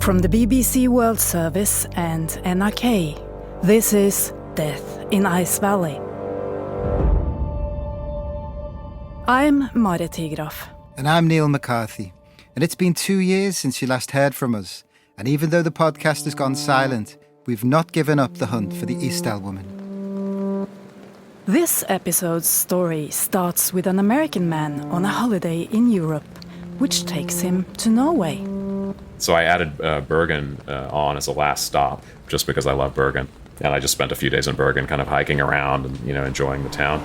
From the BBC World Service and NRK, this is Death in Ice Valley. I'm Marit Tigraf. And I'm Neil McCarthy. And it's been 2 years since you last heard from us. And even though the podcast has gone silent, we've not given up the hunt for the Isdal woman. This episode's story starts with an American man on a holiday in Europe, which takes him to Norway. So I added Bergen on as a last stop, just because I love Bergen. And I just spent a few days in Bergen kind of hiking around and, enjoying the town.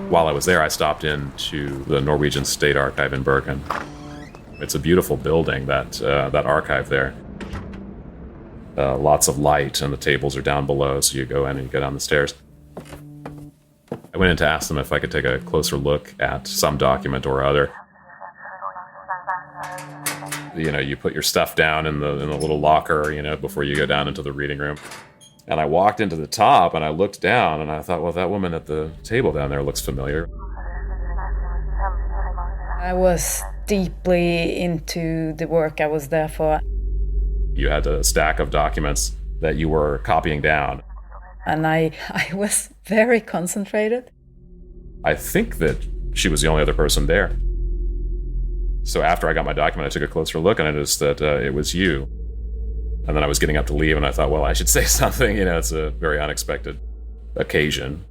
While I was there, I stopped into the Norwegian State Archive in Bergen. It's a beautiful building, that archive there. Lots of light, and the tables are down below, so you go in and you go down the stairs. I went in to ask them if I could take a closer look at some document or other. You put your stuff down in the little locker, before you go down into the reading room. And I walked into the top and I looked down and I thought, well, that woman at the table down there looks familiar. I was deeply into the work I was there for. You had a stack of documents that you were copying down. And I was very concentrated. I think that she was the only other person there. So after I got my document, I took a closer look and I noticed that it was you. And then I was getting up to leave and I thought, well, I should say something. It's a very unexpected occasion.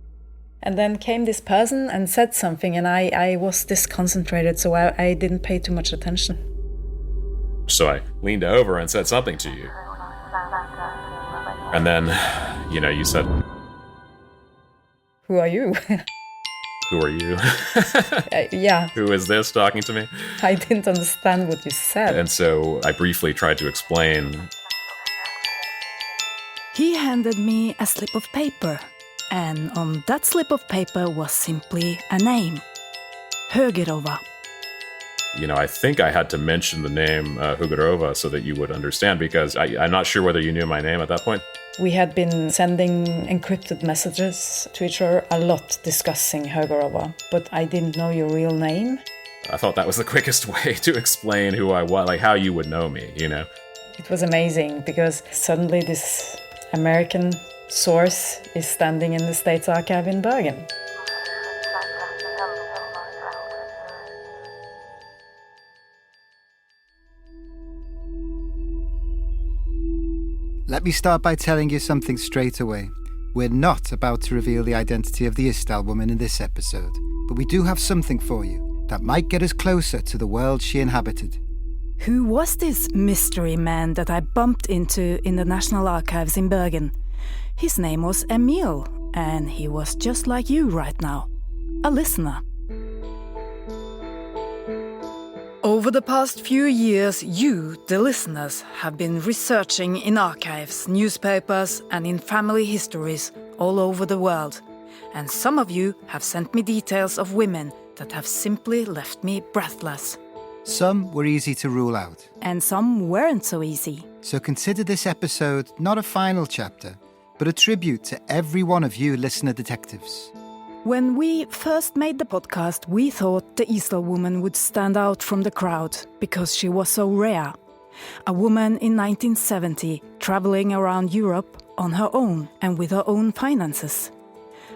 And then came this person and said something, and I was disconcentrated, so I didn't pay too much attention. So I leaned over and said something to you. And then, you said, "Who are you?" Who are you? Yeah. Who is this talking to me? I didn't understand what you said. And so I briefly tried to explain. He handed me a slip of paper, and on that slip of paper was simply a name. Högerova. I think I had to mention the name Högerova so that you would understand, because I'm not sure whether you knew my name at that point. We had been sending encrypted messages to each other a lot discussing Högerova, but I didn't know your real name. I thought that was the quickest way to explain who I was, like how you would know me, It was amazing because suddenly this American source is standing in the State's Archive in Bergen. Let me start by telling you something straight away. We're not about to reveal the identity of the Isdal woman in this episode, but we do have something for you that might get us closer to the world she inhabited. Who was this mystery man that I bumped into in the National Archives in Bergen? His name was Emil, and he was just like you right now, a listener. Over the past few years, you, the listeners, have been researching in archives, newspapers, and in family histories all over the world. And some of you have sent me details of women that have simply left me breathless. Some were easy to rule out. And some weren't so easy. So consider this episode not a final chapter, but a tribute to every one of you listener detectives. When we first made the podcast, we thought the Isdal woman would stand out from the crowd because she was so rare. A woman in 1970 traveling around Europe on her own and with her own finances.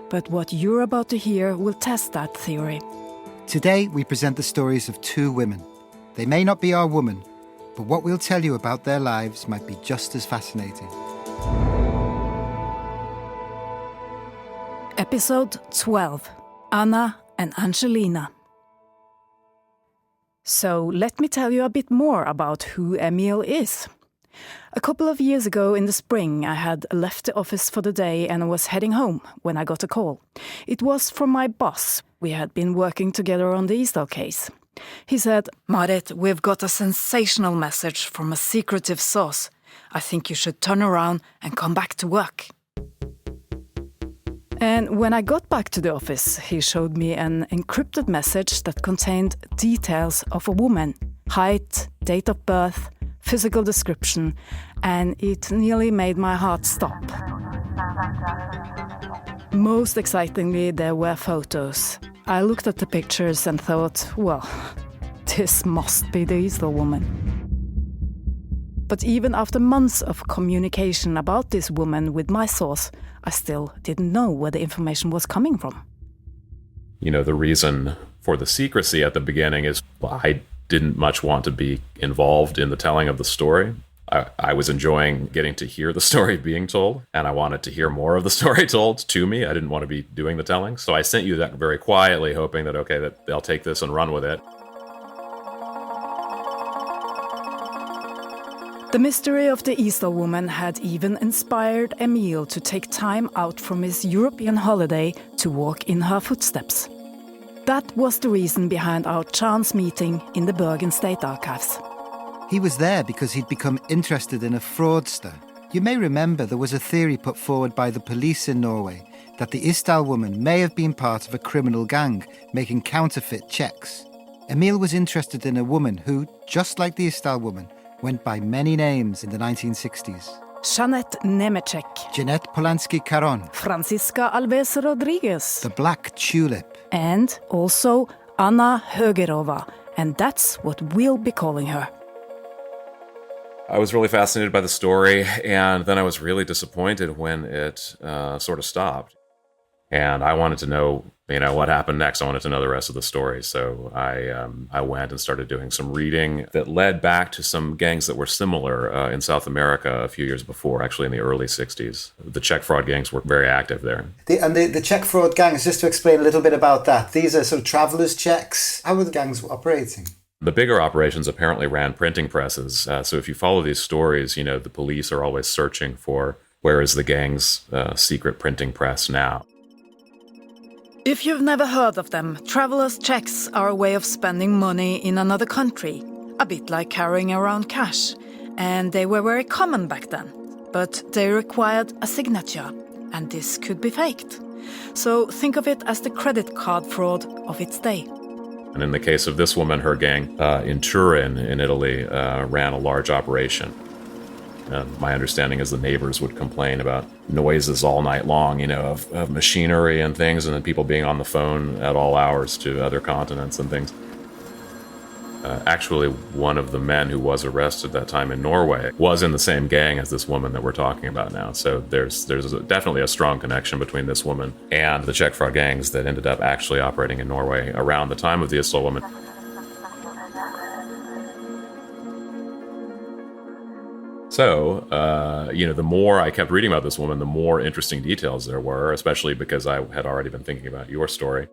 But what you're about to hear will test that theory. Today, we present the stories of two women. They may not be our woman, but what we'll tell you about their lives might be just as fascinating. Episode 12. Anna and Angelina. So let me tell you a bit more about who Emil is. A couple of years ago in the spring, I had left the office for the day and was heading home when I got a call. It was from my boss. We had been working together on the Isdal case. He said, "Marit, we've got a sensational message from a secretive source. I think you should turn around and come back to work." And when I got back to the office, he showed me an encrypted message that contained details of a woman, height, date of birth, physical description, and it nearly made my heart stop. Most excitingly, there were photos. I looked at the pictures and thought, well, This must be the Easter woman. But even after months of communication about this woman with my source, I still didn't know where the information was coming from. You know, the reason for the secrecy at the beginning is I didn't much want to be involved in the telling of the story. I was enjoying getting to hear the story being told, and I wanted to hear more of the story told to me. I didn't want to be doing the telling. So I sent you that very quietly, hoping that, okay, that they'll take this and run with it. The mystery of the Easter woman had even inspired Emil to take time out from his European holiday to walk in her footsteps. That was the reason behind our chance meeting in the Bergen State Archives. He was there because he'd become interested in a fraudster. You may remember there was a theory put forward by the police in Norway that the Isdal woman may have been part of a criminal gang making counterfeit checks. Emil was interested in a woman who, just like the Isdal woman, went by many names in the 1960s. Jeanette Nemecek, Jeanette Polanski-Caron, Francisca Alves Rodriguez, the Black Tulip, and also Anna Högerova, and that's what we'll be calling her. I was really fascinated by the story, and then I was really disappointed when it sort of stopped. And I wanted to know, what happened next. I wanted to know the rest of the story. So I went and started doing some reading that led back to some gangs that were similar in South America a few years before, actually in the early 60s. The check fraud gangs were very active there. The check fraud gangs, just to explain a little bit about that, these are sort of travelers' checks. How were the gangs operating? The bigger operations apparently ran printing presses. So if you follow these stories, the police are always searching for where is the gang's secret printing press now. If you've never heard of them, travelers' checks are a way of spending money in another country, a bit like carrying around cash. And they were very common back then. But they required a signature, and this could be faked. So think of it as the credit card fraud of its day. And in the case of this woman, her gang in Turin in Italy ran a large operation. My understanding is the neighbors would complain about noises all night long, of machinery and things, and then people being on the phone at all hours to other continents and things. Actually, one of the men who was arrested that time in Norway was in the same gang as this woman that we're talking about now. So there's definitely a strong connection between this woman and the check fraud gangs that ended up actually operating in Norway around the time of the Isdal woman. So, the more I kept reading about this woman, the more interesting details there were, especially because I had already been thinking about your story.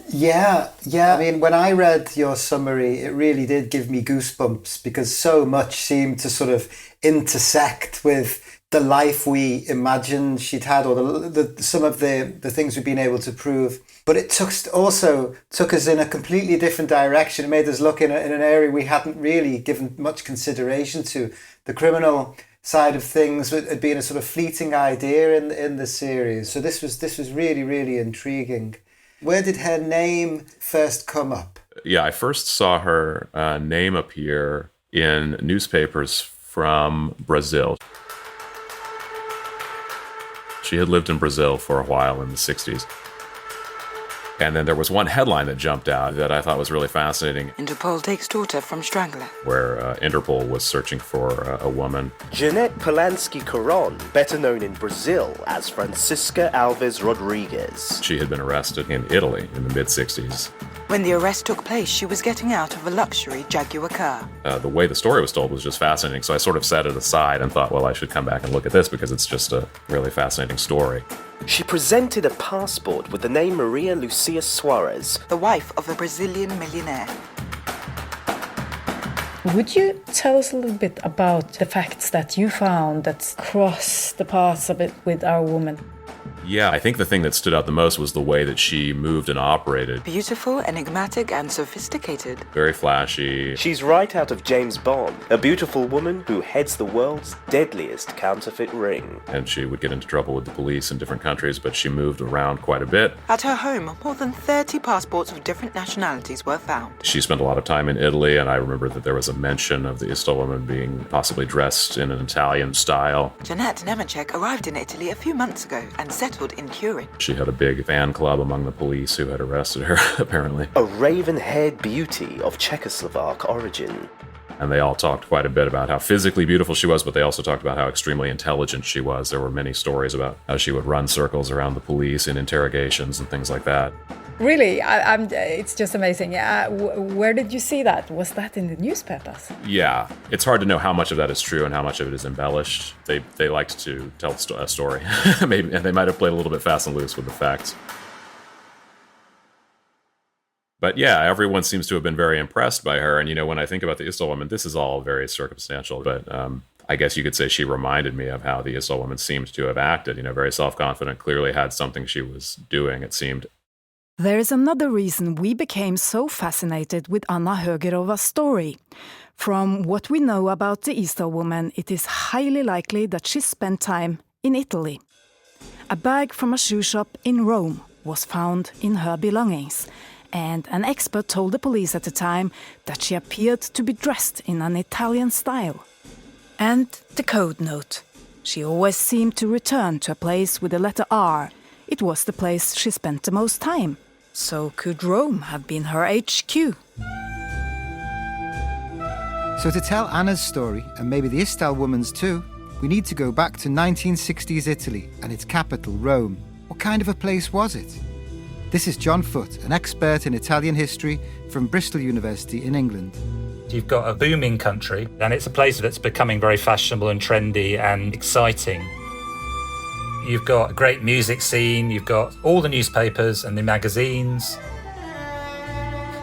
Yeah. I mean, when I read your summary, it really did give me goosebumps because so much seemed to sort of intersect with the life we imagined she'd had, or some of the things we've been able to prove. But it also took us in a completely different direction. It made us look in an area we hadn't really given much consideration to. The criminal side of things had been a sort of fleeting idea in the series. So this was really, really intriguing. Where did her name first come up? Yeah, I first saw her name appear in newspapers from Brazil. She had lived in Brazil for a while in the 60s. And then there was one headline that jumped out that I thought was really fascinating. Interpol takes daughter from strangler. Where Interpol was searching for a woman. Jeanette Polanski-Caron, better known in Brazil as Francisca Alves Rodriguez. She had been arrested in Italy in the mid-60s. When the arrest took place, she was getting out of a luxury Jaguar car. The way the story was told was just fascinating, so I sort of set it aside and thought, well, I should come back and look at this because it's just a really fascinating story. She presented a passport with the name Maria Lucia Suarez, the wife of a Brazilian millionaire. Would you tell us a little bit about the facts that you found that cross the paths of it with our woman? Yeah, I think the thing that stood out the most was the way that she moved and operated. Beautiful, enigmatic, and sophisticated. Very flashy. She's right out of James Bond, a beautiful woman who heads the world's deadliest counterfeit ring. And she would get into trouble with the police in different countries, but she moved around quite a bit. At her home, more than 30 passports of different nationalities were found. She spent a lot of time in Italy, and I remember that there was a mention of the Isdal woman being possibly dressed in an Italian style. Jeanette Nemecek arrived in Italy a few months ago and settled settled in Turin. She had a big fan club among the police who had arrested her, apparently. A raven-haired beauty of Czechoslovak origin. And they all talked quite a bit about how physically beautiful she was, but they also talked about how extremely intelligent she was. There were many stories about how she would run circles around the police in interrogations and things like that. Really? It's just amazing. Where did you see that? Was that in the newspapers? Yeah. It's hard to know how much of that is true and how much of it is embellished. They liked to tell a story. Maybe, and they might have played a little bit fast and loose with the facts. But yeah, everyone seems to have been very impressed by her. And, when I think about the Isdal woman, this is all very circumstantial. But I guess you could say she reminded me of how the Isdal woman seemed to have acted. Very self-confident, clearly had something she was doing, it seemed. There is another reason we became so fascinated with Anna Högerova's story. From what we know about the Isdal woman, it is highly likely that she spent time in Italy. A bag from a shoe shop in Rome was found in her belongings, and an expert told the police at the time that she appeared to be dressed in an Italian style. And the code note. She always seemed to return to a place with the letter R. It was the place she spent the most time. So could Rome have been her HQ? So to tell Anna's story, and maybe the Isdal woman's too, we need to go back to 1960s Italy and its capital, Rome. What kind of a place was it? This is John Foote, an expert in Italian history from Bristol University in England. You've got a booming country, and it's a place that's becoming very fashionable and trendy and exciting. You've got a great music scene, you've got all the newspapers and the magazines.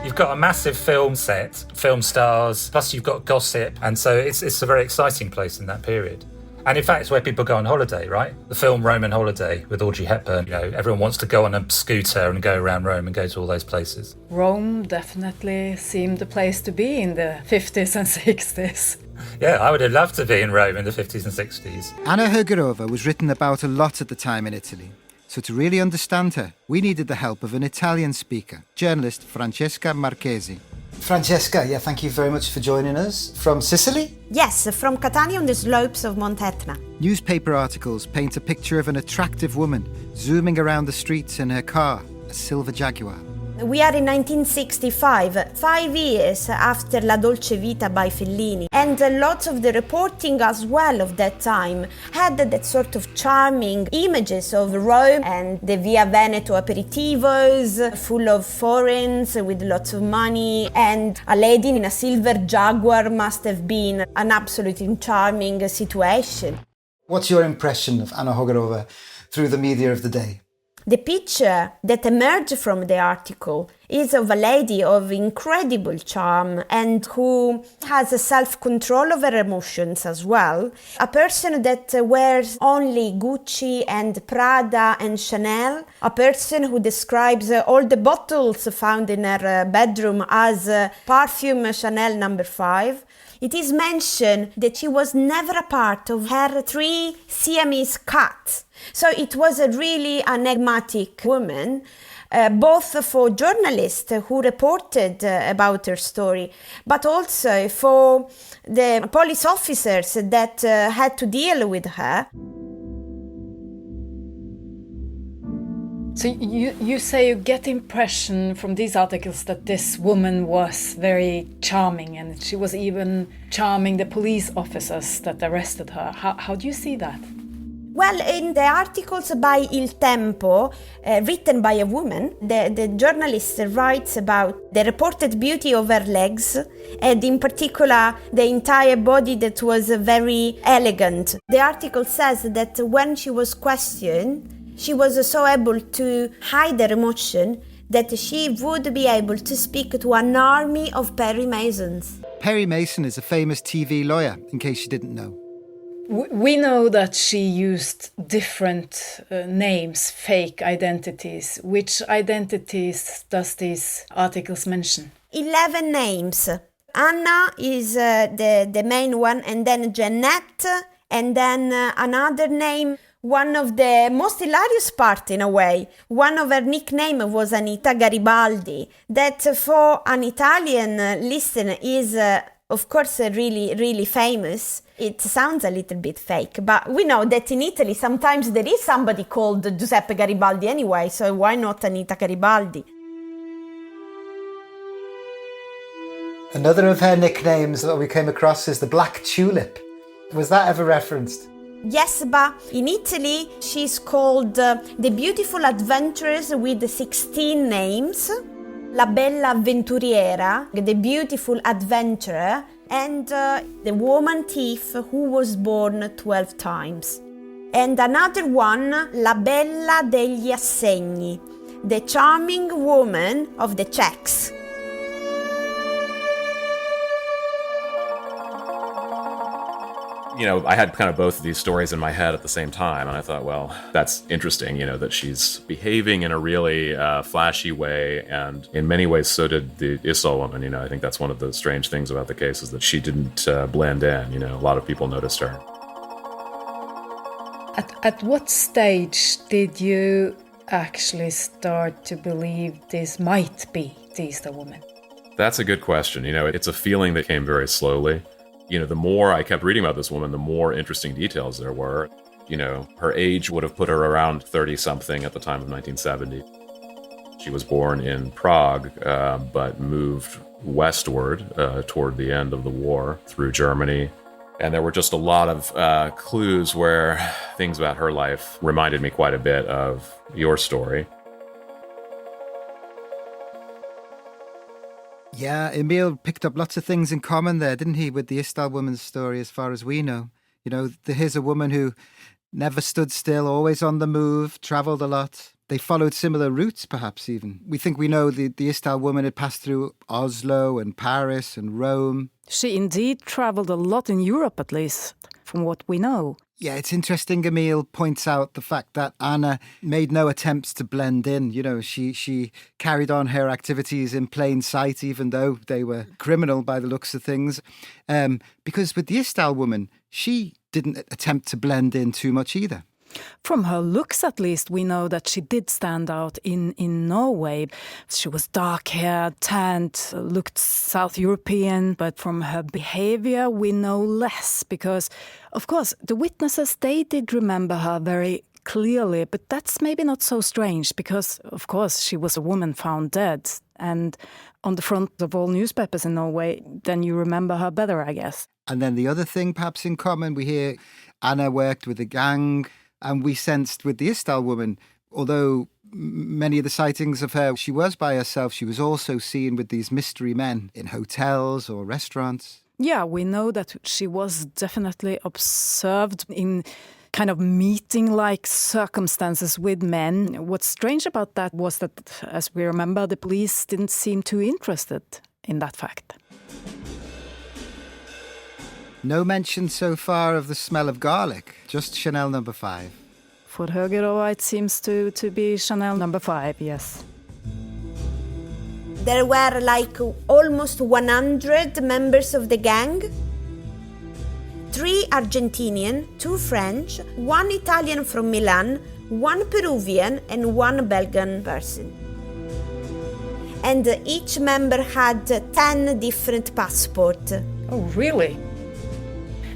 You've got a massive film set, film stars, plus you've got gossip, and so it's a very exciting place in that period. And in fact, it's where people go on holiday, right? The film Roman Holiday with Audrey Hepburn. Everyone wants to go on a scooter and go around Rome and go to all those places. Rome definitely seemed the place to be in the 50s and 60s. Yeah, I would have loved to be in Rome in the 50s and 60s. Anna Högerova was written about a lot at the time in Italy. So to really understand her, we needed the help of an Italian speaker, journalist Francesca Marchesi. Francesca, thank you very much for joining us. From Sicily? Yes, from Catania on the slopes of Mount Etna. Newspaper articles paint a picture of an attractive woman zooming around the streets in her car, a silver Jaguar. We are in 1965, 5 years after La Dolce Vita by Fellini, and lots of the reporting as well of that time had that sort of charming images of Rome and the Via Veneto aperitivos, full of foreigners with lots of money, and a lady in a silver Jaguar must have been an absolutely charming situation. What's your impression of Anna Högerova through the media of the day? The picture that emerged from the article is of a lady of incredible charm and who has a self-control of her emotions as well. A person that wears only Gucci and Prada and Chanel. A person who describes all the bottles found in her bedroom as perfume Chanel No. 5. It is mentioned that she was never a part of her 3 Siamese cats. So it was a really enigmatic woman, both for journalists who reported about her story, but also for the police officers that had to deal with her. So you say you get the impression from these articles that this woman was very charming, and she was even charming the police officers that arrested her. How do you see that? Well, in the articles by Il Tempo, written by a woman, the journalist writes about the reported beauty of her legs, and in particular the entire body that was very elegant. The article says that when she was questioned, she was so able to hide her emotion that she would be able to speak to an army of Perry Masons. Perry Mason is a famous TV lawyer, in case you didn't know. We know that she used different names, fake identities. Which identities does these articles mention? 11 names. Anna is the main one, and then Jeanette, and then another name. One of the most hilarious part, in a way, one of her nickname was Anita Garibaldi, that for an Italian listener is of course, really, really famous. It sounds a little bit fake, but we know that in Italy sometimes there is somebody called Giuseppe Garibaldi anyway, so why not Anita Garibaldi? Another of her nicknames that we came across is the Black Tulip. Was that ever referenced? Yes, but in Italy she's called the Beautiful Adventuress with the 16 names, La Bella Avventuriera, the Beautiful Adventurer, and the Woman Thief who was born 12 times. And another one, La Bella degli Assegni, the Charming Woman of the Checks. You know, I had kind of both of these stories in my head at the same time, and I thought, well, that's interesting, you know, that she's behaving in a really flashy way, and in many ways so did the Isdahl woman. You know, I think that's one of the strange things about the case is that she didn't blend in. You know, a lot of people noticed her. At what stage did you actually start to believe this might be the Isdahl woman? That's a good question. You know, it's a feeling that came very slowly. You know, the more I kept reading about this woman, the more interesting details there were. You know, her age would have put her around 30-something at the time of 1970. She was born in Prague, but moved westward toward the end of the war through Germany. And there were just a lot of clues where things about her life reminded me quite a bit of your story. Yeah, Emil picked up lots of things in common there, didn't he, with the Isdahl woman's story as far as we know. You know, here's a woman who never stood still, always on the move, travelled a lot. They followed similar routes, perhaps even. We think we know the Isdahl woman had passed through Oslo and Paris and Rome. She indeed travelled a lot in Europe, at least, from what we know. Yeah, it's interesting. Emil points out the fact that Anna made no attempts to blend in. You know, she carried on her activities in plain sight, even though they were criminal by the looks of things. Because with the Isdahl woman, she didn't attempt to blend in too much either. From her looks, at least, we know that she did stand out in Norway. She was dark-haired, tanned, looked South European, but from her behavior we know less because, of course, the witnesses, they did remember her very clearly, but that's maybe not so strange because, of course, she was a woman found dead. And on the front of all newspapers in Norway, then you remember her better, I guess. And then the other thing perhaps in common, we hear Anna worked with a gang. And we sensed with the Isdahl woman, although many of the sightings of her, she was by herself, she was also seen with these mystery men in hotels or restaurants. Yeah, we know that she was definitely observed in kind of meeting-like circumstances with men. What's strange about that was that, as we remember, the police didn't seem too interested in that fact. No mention so far of the smell of garlic, just Chanel number 5. For Högerova, it seems to be Chanel number 5, yes. There were like almost 100 members of the gang. 3 Argentinian, 2 French, 1 Italian from Milan, 1 Peruvian and 1 Belgian person. And each member had 10 different passports. Oh, really?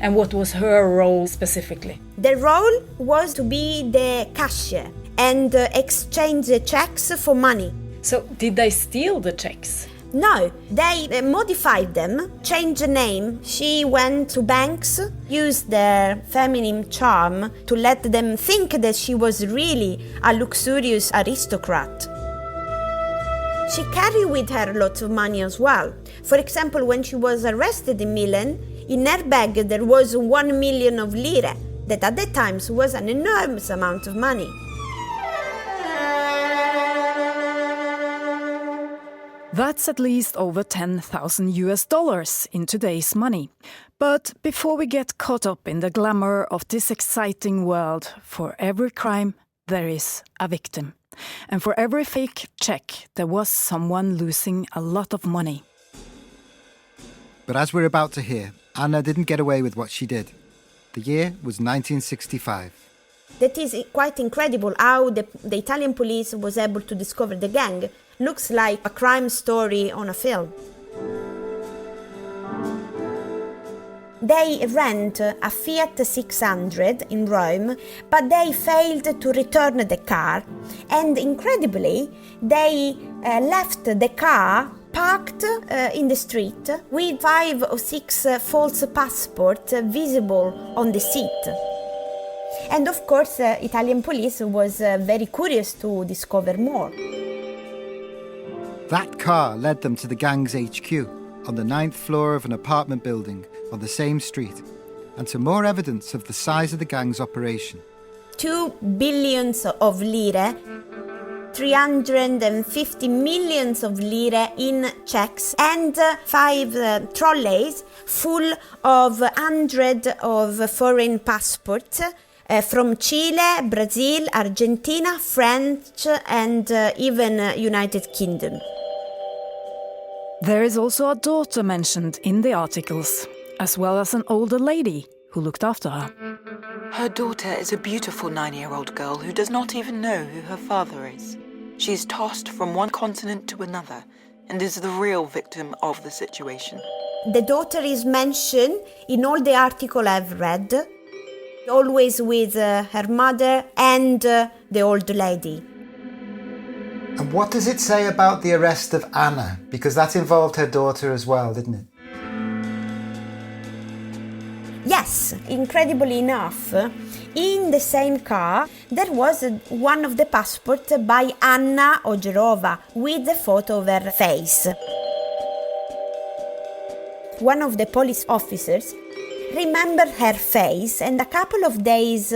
And what was her role specifically? The role was to be the cashier and exchange the checks for money. So did they steal the checks? No, they modified them, changed the name. She went to banks, used their feminine charm to let them think that she was really a luxurious aristocrat. She carried with her lots of money as well. For example, when she was arrested in Milan, in her bag there was 1 million of lire, that at that time was an enormous amount of money. That's at least over $10,000 in today's money. But before we get caught up in the glamour of this exciting world, for every crime there is a victim. And for every fake check there was someone losing a lot of money. But as we're about to hear, Anna didn't get away with what she did. The year was 1965. That is quite incredible how the Italian police was able to discover the gang. Looks like a crime story on a film. They rent a Fiat 600 in Rome, but they failed to return the car. And incredibly, they left the car parked in the street with 5 or 6 false passports visible on the seat. And of course, Italian police was very curious to discover more. That car led them to the gang's HQ on the 9th floor of an apartment building on the same street, and to more evidence of the size of the gang's operation. 2 billion of lire, 350 millions of lire in checks, and 5 trolleys full of hundreds of foreign passports from Chile, Brazil, Argentina, French, and even United Kingdom. There is also a daughter mentioned in the articles, as well as an older lady who looked after her. Her daughter is a beautiful 9-year-old girl who does not even know who her father is. She is tossed from one continent to another and is the real victim of the situation. The daughter is mentioned in all the articles I've read, always with her mother and the old lady. And what does it say about the arrest of Anna? Because that involved her daughter as well, didn't it? Yes, incredibly enough, in the same car there was one of the passports by Anna Ogerova with the photo of her face. One of the police officers remembered her face, and a couple of days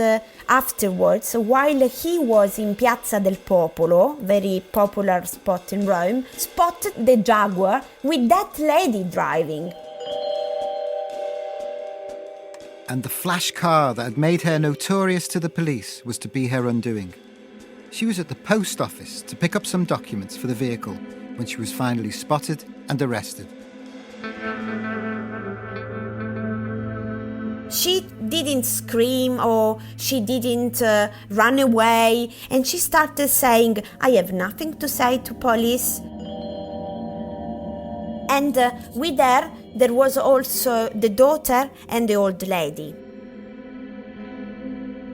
afterwards, while he was in Piazza del Popolo, very popular spot in Rome, spotted the Jaguar with that lady driving. And the flash car that had made her notorious to the police was to be her undoing. She was at the post office to pick up some documents for the vehicle when she was finally spotted and arrested. She didn't scream or she didn't run away, and she started saying, "I have nothing to say to police." And with her, there was also the daughter and the old lady.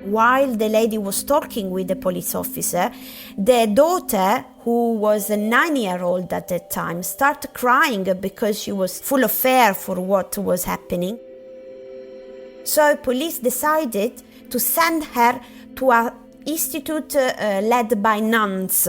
While the lady was talking with the police officer, the daughter, who was a 9-year-old at that time, started crying because she was full of fear for what was happening. So police decided to send her to an institute led by nuns.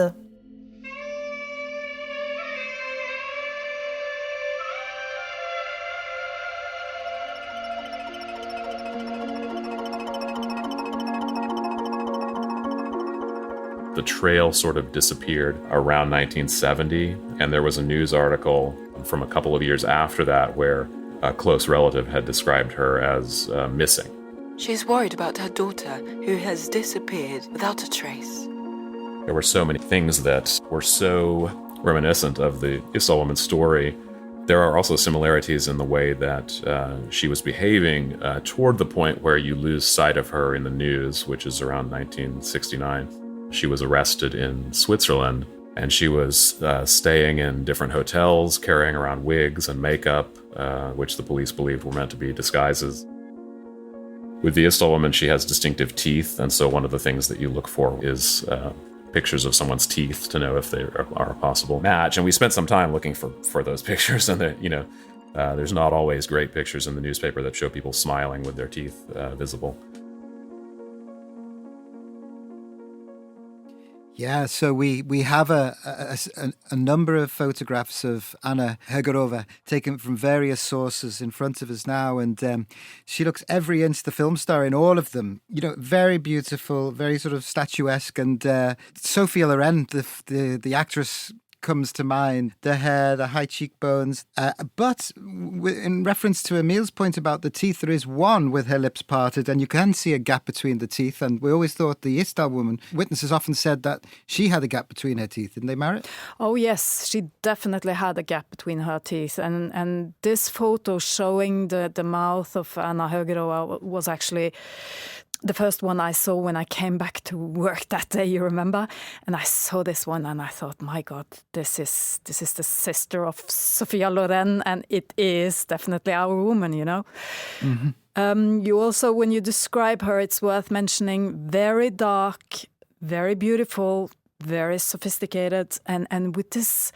The trail sort of disappeared around 1970, and there was a news article from a couple of years after that where a close relative had described her as missing. She's worried about her daughter, who has disappeared without a trace. There were so many things that were so reminiscent of the Istal woman's story. There are also similarities in the way that she was behaving toward the point where you lose sight of her in the news, which is around 1969. She was arrested in Switzerland, and she was staying in different hotels, carrying around wigs and makeup, which the police believed were meant to be disguises. With the Istal woman, she has distinctive teeth, and so one of the things that you look for is pictures of someone's teeth to know if they are a possible match. And we spent some time looking for those pictures, and there's not always great pictures in the newspaper that show people smiling with their teeth visible. Yeah, so we have a number of photographs of Anna Hegorova taken from various sources in front of us now, and she looks every inch the film star in all of them. You know, very beautiful, very sort of statuesque, and Sophia Loren, the actress, comes to mind. The hair, the high cheekbones. But in reference to Emil's point about the teeth, there is one with her lips parted, and you can see a gap between the teeth. And we always thought the Istal woman, witnesses often said that she had a gap between her teeth. Didn't they, Marit? Oh, yes, she definitely had a gap between her teeth. And this photo showing the mouth of Anna Hegorova was actually the first one I saw when I came back to work that day, you remember? And I saw this one and I thought, my God, this is the sister of Sophia Loren, and it is definitely our woman, you know? Mm-hmm. You also, when you describe her, it's worth mentioning, very dark, very beautiful, very sophisticated, and with this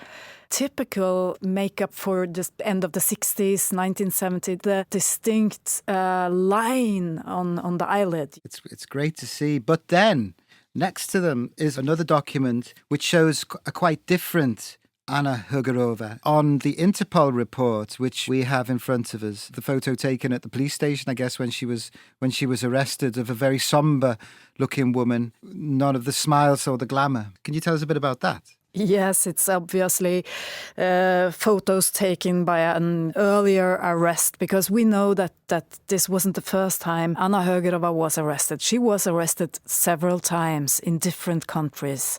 typical makeup for the end of the 60s, 1970, the distinct line on the eyelid. It's great to see. But then, next to them is another document which shows a quite different Anna Hugorova. On the Interpol report, which we have in front of us, the photo taken at the police station, I guess, when she was arrested, of a very somber-looking woman, none of the smiles or the glamour. Can you tell us a bit about that? Yes, it's obviously photos taken by an earlier arrest, because we know that this wasn't the first time Anna Hugorova was arrested. She was arrested several times in different countries.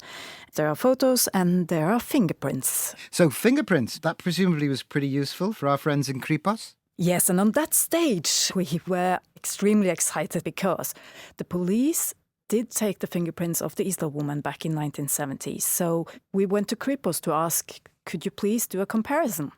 There are photos and there are fingerprints. So fingerprints, that presumably was pretty useful for our friends in Kripos? Yes, and on that stage we were extremely excited because the police did take the fingerprints of the Easter woman back in 1970. So we went to Kripos to ask, could you please do a comparison?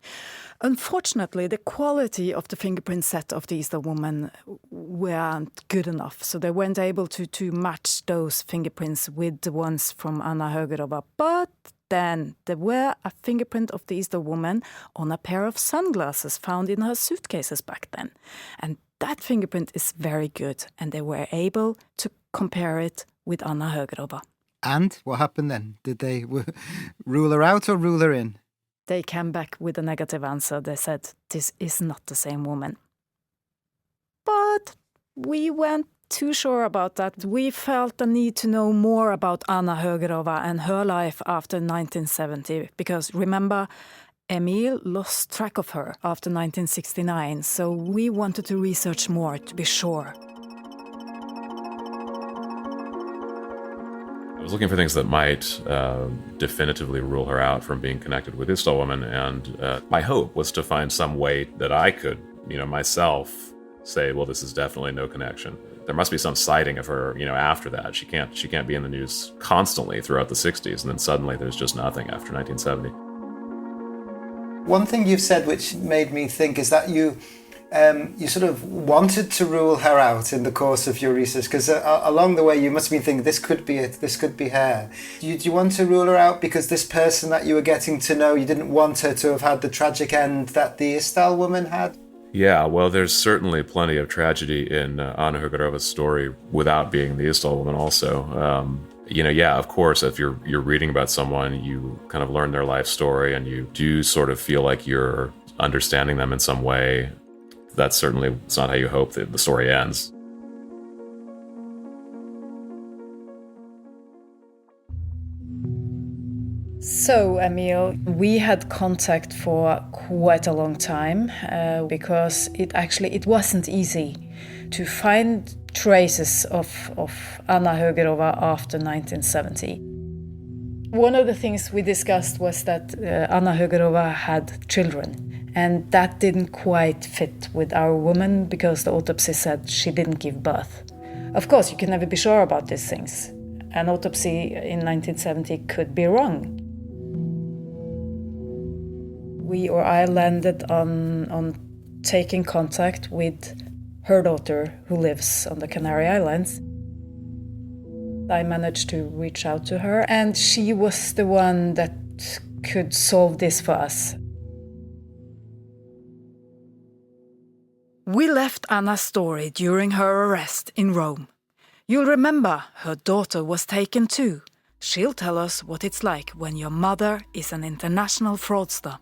Unfortunately, the quality of the fingerprint set of the Easter woman weren't good enough. So they weren't able to match those fingerprints with the ones from Anna Hugorova. But then there were a fingerprint of the Easter woman on a pair of sunglasses found in her suitcases back then. And that fingerprint is very good. And they were able to compare it with Anna Hugorova. And what happened then? Did they rule her out or rule her in? They came back with a negative answer. They said, this is not the same woman. But we weren't too sure about that. We felt the need to know more about Anna Hugorova and her life after 1970. Because remember, Emil lost track of her after 1969. So we wanted to research more to be sure. I was looking for things that might definitively rule her out from being connected with Isdal woman, and my hope was to find some way that I could, myself say, well, this is definitely no connection. There must be some sighting of her, after that. She can't be in the news constantly throughout the 60s, and then suddenly there's just nothing after 1970. One thing you've said which made me think is that you sort of wanted to rule her out in the course of your research, because along the way you must have been thinking, this could be it, this could be her. Do you want to rule her out because this person that you were getting to know, you didn't want her to have had the tragic end that the Isdal woman had? Yeah, well, there's certainly plenty of tragedy in Anna Hugorova's story without being the Isdal woman also. Of course, if you're reading about someone, you kind of learn their life story and you do sort of feel like you're understanding them in some way. That's certainly it's not how you hope that the story ends. So, Emil, we had contact for quite a long time because it wasn't easy to find traces of Anna Hugorova after 1970. One of the things we discussed was that Anna Hugorova had children. And that didn't quite fit with our woman because the autopsy said she didn't give birth. Of course, you can never be sure about these things. An autopsy in 1970 could be wrong. I landed on taking contact with her daughter who lives on the Canary Islands. I managed to reach out to her, and she was the one that could solve this for us. We left Anna's story during her arrest in Rome. You'll remember her daughter was taken too. She'll tell us what it's like when your mother is an international fraudster.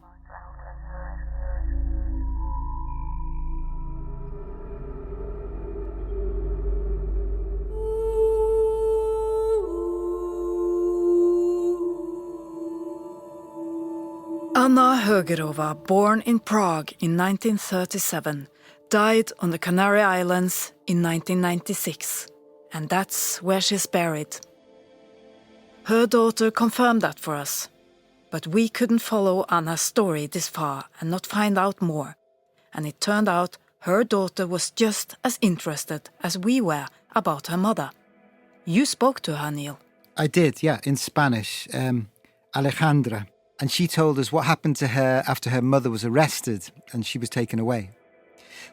Anna Hugorova, born in Prague in 1937, died on the Canary Islands in 1996, and that's where she's buried. Her daughter confirmed that for us, but we couldn't follow Anna's story this far and not find out more, and it turned out her daughter was just as interested as we were about her mother. You spoke to her, Neil. I did, yeah, in Spanish. Alejandra. And she told us what happened to her after her mother was arrested and she was taken away.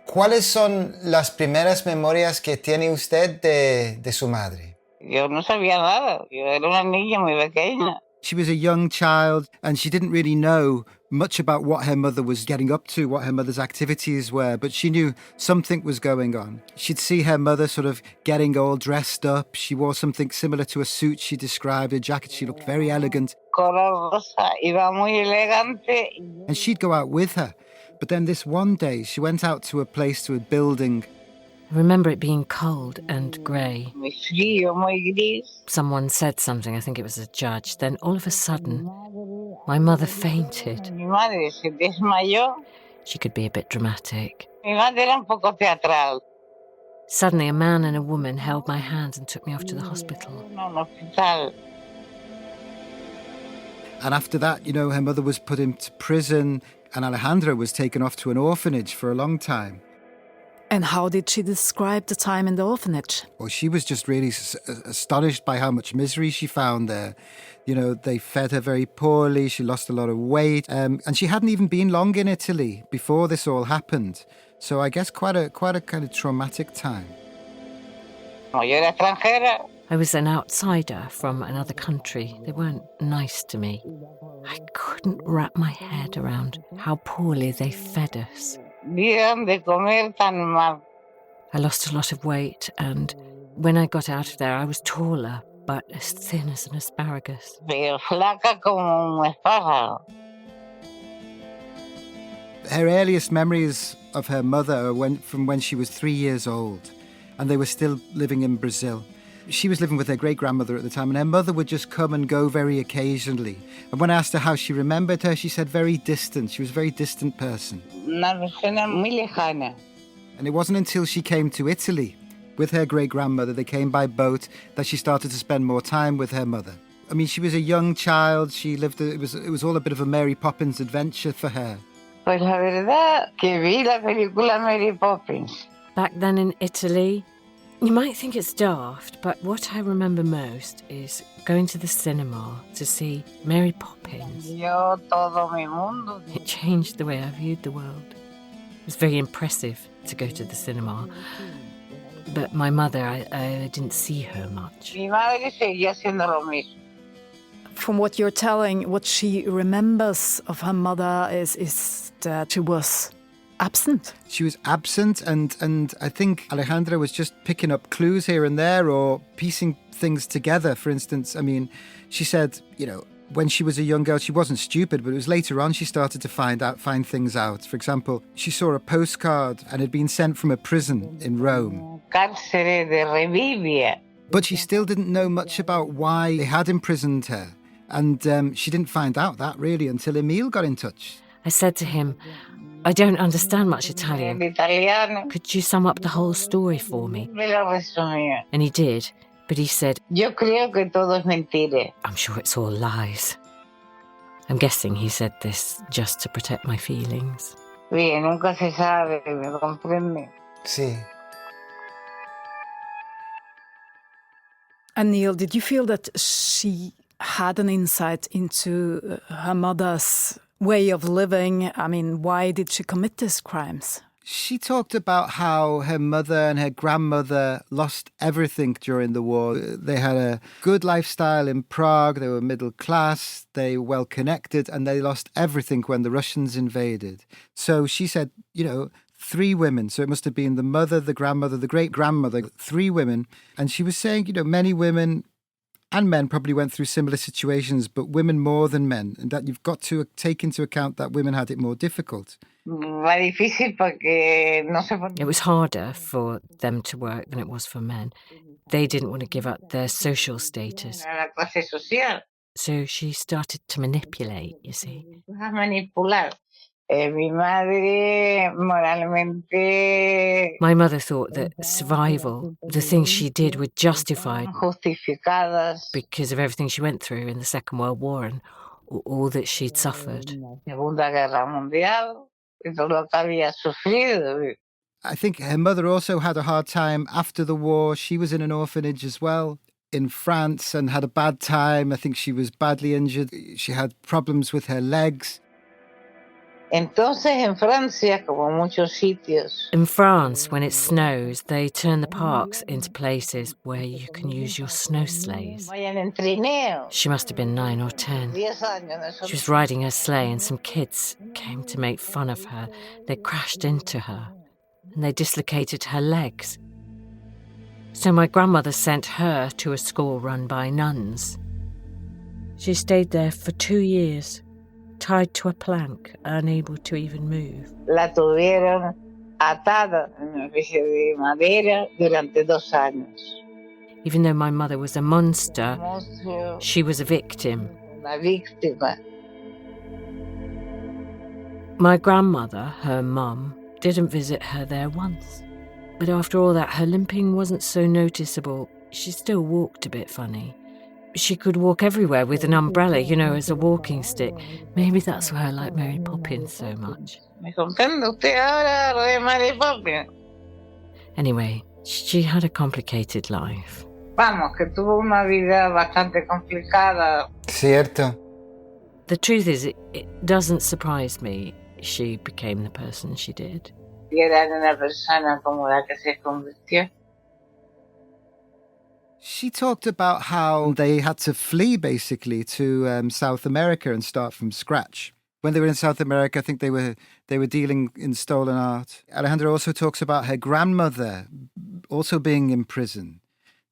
¿Cuáles son las primeras memorias que tiene usted de su madre? Yo no sabía nada. Yo era una niña muy pequeña. She was a young child and she didn't really know much about what her mother was getting up to, what her mother's activities were, but she knew something was going on. She'd see her mother sort of getting all dressed up. She wore something similar to a suit she described, a jacket. She looked very elegant. Color rosa, iba muy elegante. And she'd go out with her. But then this one day, she went out to a place, to a building. I remember it being cold and grey. Muy frío, muy gris. Someone said something, I think it was a judge. Then all of a sudden, my mother fainted. Mi madre se desmayó. She could be a bit dramatic. Mi madre era un poco teatral. Suddenly, a man and a woman held my hands and took me off to the hospital. Un hospital. And after that, you know, her mother was put into prison and Alejandra was taken off to an orphanage for a long time. And how did she describe the time in the orphanage? Well, she was just really astonished by how much misery she found there. You know, they fed her very poorly, she lost a lot of weight, and she hadn't even been long in Italy before this all happened. So I guess quite a kind of traumatic time. Yo era extranjera. I was an outsider from another country. They weren't nice to me. I couldn't wrap my head around how poorly they fed us. Dieron de comer tan mal. I lost a lot of weight, and when I got out of there, I was taller, but as thin as an asparagus. Pero flaca como un espárrago. Her earliest memories of her mother went from when she was 3 years old, and they were still living in Brazil. She was living with her great-grandmother at the time, and her mother would just come and go very occasionally. And when I asked her how she remembered her, she said very distant. She was a very distant person. Una persona muy lejana. And it wasn't until she came to Italy with her great-grandmother, they came by boat, that she started to spend more time with her mother. I mean, she was a young child. She lived, it was all a bit of a Mary Poppins adventure for her. Pues la verdad que vi la película Mary Poppins. Back then in Italy, you might think it's daft, but what I remember most is going to the cinema to see Mary Poppins. Yo todo mi mundo. It changed the way I viewed the world. It was very impressive to go to the cinema. But my mother, I didn't see her much. Mi madre seguía haciendo lo mismo. From what you're telling, what she remembers of her mother is that she was absent. She was absent, and I think Alejandra was just picking up clues here and there or piecing things together. For instance, I mean, she said, you know, when she was a young girl, she wasn't stupid, but it was later on she started to find things out. For example, she saw a postcard and had been sent from a prison in Rome. Cárcere de Revivia. But she still didn't know much about why they had imprisoned her. And she didn't find out that really until Emil got in touch. I said to him, I don't understand much Italian. Italiano. Could you sum up the whole story for me? Me lo resumía. And he did, but he said, Yo creo que todo es mentira. I'm sure it's all lies. I'm guessing he said this just to protect my feelings. Bien, nunca se sabe, ¿me comprende? Sí. And Neil, did you feel that she had an insight into her mother's way of living? I mean, why did she commit these crimes? She talked about how her mother and her grandmother lost everything during the war. They had a good lifestyle in Prague, they were middle class, they were well connected, and they lost everything when the Russians invaded. So she said, you know, 3 women, so it must have been the mother, the grandmother, the great-grandmother, 3 women. And she was saying, you know, many women and men probably went through similar situations, but women more than men, and that you've got to take into account that women had it more difficult. It was harder for them to work than it was for men. They didn't want to give up their social status. So she started to manipulate, you see. My mother thought that survival, the things she did, were justified because of everything she went through in the Second World War and all that she'd suffered. I think her mother also had a hard time after the war. She was in an orphanage as well in France and had a bad time. I think she was badly injured. She had problems with her legs. Entonces, en Francia, como muchos sitios. In France, when it snows, they turn the parks into places where you can use your snow sleighs. Vayan en trineo. She must have been 9 or 10. 10 años. She was riding her sleigh and some kids came to make fun of her. They crashed into her and they dislocated her legs. So my grandmother sent her to a school run by nuns. She stayed there for 2 years, tied to a plank, unable to even move. La tuvieron atada en una especie de madera durante 2 años. Even though my mother was a monster, she was a victim. Una víctima. My grandmother, her mum, didn't visit her there once. But after all that, her limping wasn't so noticeable. She still walked a bit funny. She could walk everywhere with an umbrella, as a walking stick. Maybe that's why I like Mary Poppins so much. ¿Me comprende usted ahora, de Mary Poppins? Anyway, she had a complicated life. Vamos, que tuvo una vida bastante complicada. Cierto. The truth is, it doesn't surprise me she became the person she did. Y era una persona como la que se convirtió. She talked about how they had to flee, basically, to South America and start from scratch. When they were in South America, I think they were dealing in stolen art. Alejandra also talks about her grandmother also being in prison.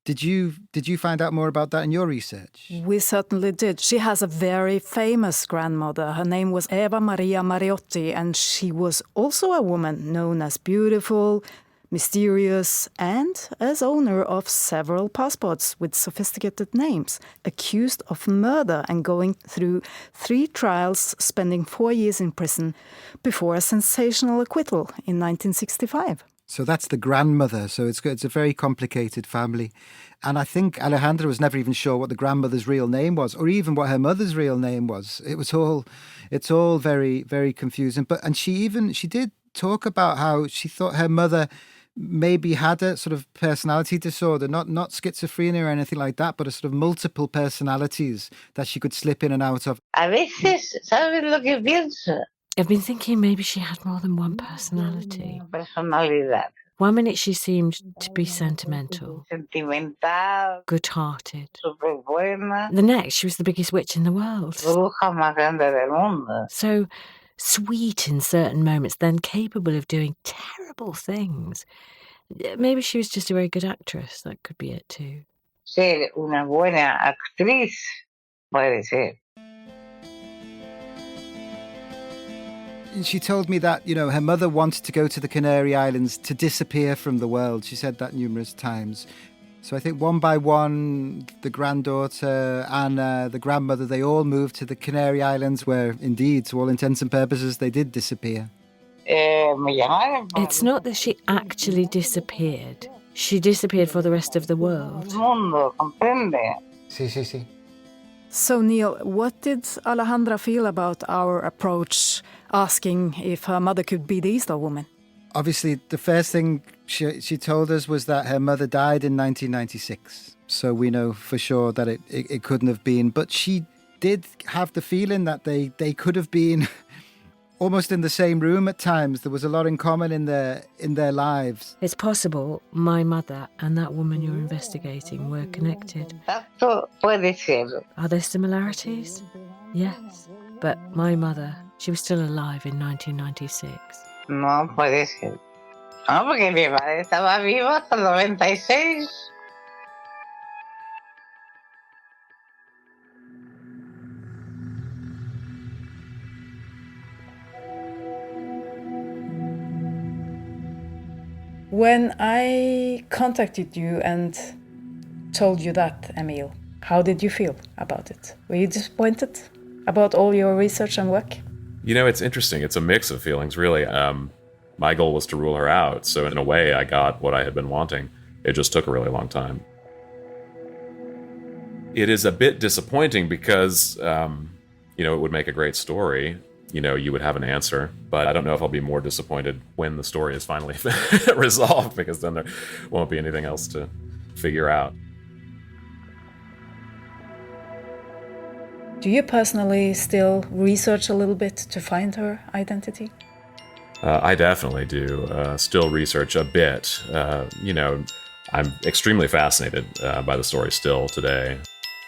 Did you find out more about that in your research? We certainly did. She has a very famous grandmother. Her name was Eva Maria Mariotti, and she was also a woman known as beautiful, mysterious, and as owner of several passports with sophisticated names, accused of murder and going through 3 trials, spending 4 years in prison before a sensational acquittal in 1965. So that's the grandmother. So it's a very complicated family. And I think Alejandra was never even sure what the grandmother's real name was, or even what her mother's real name was. It's all very, very confusing. And she did talk about how she thought her mother maybe had a sort of personality disorder, not schizophrenia or anything like that, but a sort of multiple personalities that she could slip in and out of. A veces, ¿sabes lo que pienso? I've been thinking maybe she had more than one personality. Personalidad. 1 minute she seemed to be sentimental, Sentimental. good-hearted. Súper buena. The next, she was the biggest witch in the world. Bruja más grande del mundo. So sweet in certain moments, then capable of doing terrible things. Maybe she was just a very good actress. That could be it too. Ser una buena actriz puede ser. She told me that, her mother wanted to go to the Canary Islands to disappear from the world. She said that numerous times. So I think one by one, the granddaughter, Anna, the grandmother, they all moved to the Canary Islands where, indeed, to all intents and purposes, they did disappear. It's not that she actually disappeared. She disappeared for the rest of the world. Mundo, comprende? Sí. So, Neil, what did Alejandra feel about our approach, asking if her mother could be the Easter woman? Obviously, the first thing she told us was that her mother died in 1996. So we know for sure that it couldn't have been. But she did have the feeling that they could have been almost in the same room at times. There was a lot in common in their lives. It's possible my mother and that woman you're investigating were connected. Exacto, puede ser. Are there similarities? Yes. But my mother, she was still alive in 1996. No puede ser. No, porque mi madre estaba viva hasta el 96. When I contacted you and told you that, Emil, how did you feel about it? Were you disappointed about all your research and work? It's interesting. It's a mix of feelings, really. My goal was to rule her out, so in a way I got what I had been wanting. It just took a really long time. It is a bit disappointing because, it would make a great story. you would have an answer. But I don't know if I'll be more disappointed when the story is finally resolved, because then there won't be anything else to figure out. Do you personally still research a little bit to find her identity? I definitely do. Still research a bit. I'm extremely fascinated by the story still today.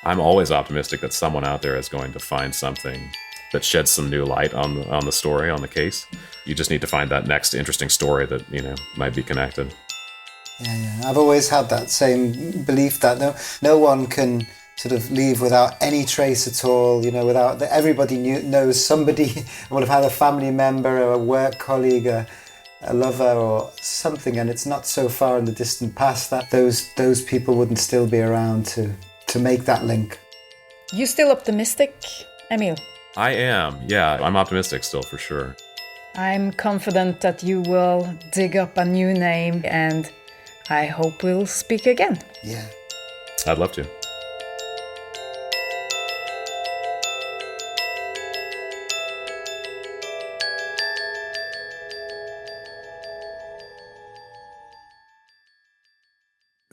I'm always optimistic that someone out there is going to find something that sheds some new light on the story, on the case. You just need to find that next interesting story that, might be connected. Yeah. I've always had that same belief that no one can sort of leave without any trace at all, without that everybody knows somebody, would have had a family member or a work colleague, a lover or something, and it's not so far in the distant past that those people wouldn't still be around to make that link. You still optimistic, Emil? I am, yeah. I'm optimistic still, for sure. I'm confident that you will dig up a new name, and I hope we'll speak again. Yeah. I'd love to.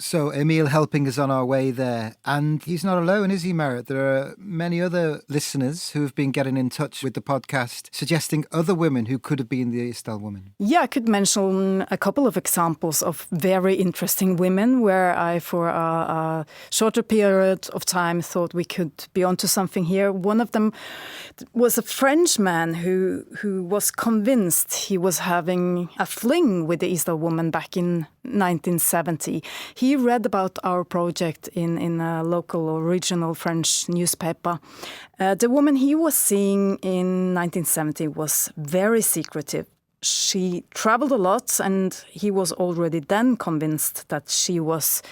So Emil helping us on our way there. And he's not alone, is he, Merit? There are many other listeners who have been getting in touch with the podcast, suggesting other women who could have been the Isdal woman. Yeah, I could mention a couple of examples of very interesting women where I, for a shorter period of time, thought we could be onto something here. One of them was a Frenchman who was convinced he was having a fling with the Isdal woman back in 1970. He read about our project in a local or regional French newspaper. The woman he was seeing in 1970 was very secretive. She traveled a lot, and he was already then convinced that she was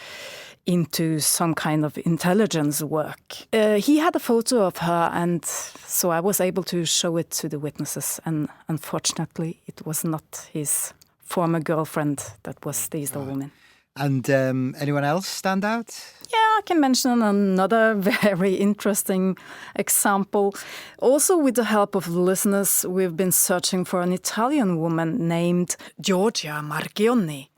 into some kind of intelligence work. He had a photo of her, and so I was able to show it to the witnesses, and unfortunately it was not his former girlfriend that was the Isdal woman. And anyone else stand out? Yeah, I can mention another very interesting example. Also, with the help of listeners, we've been searching for an Italian woman named Giorgia Marchionni.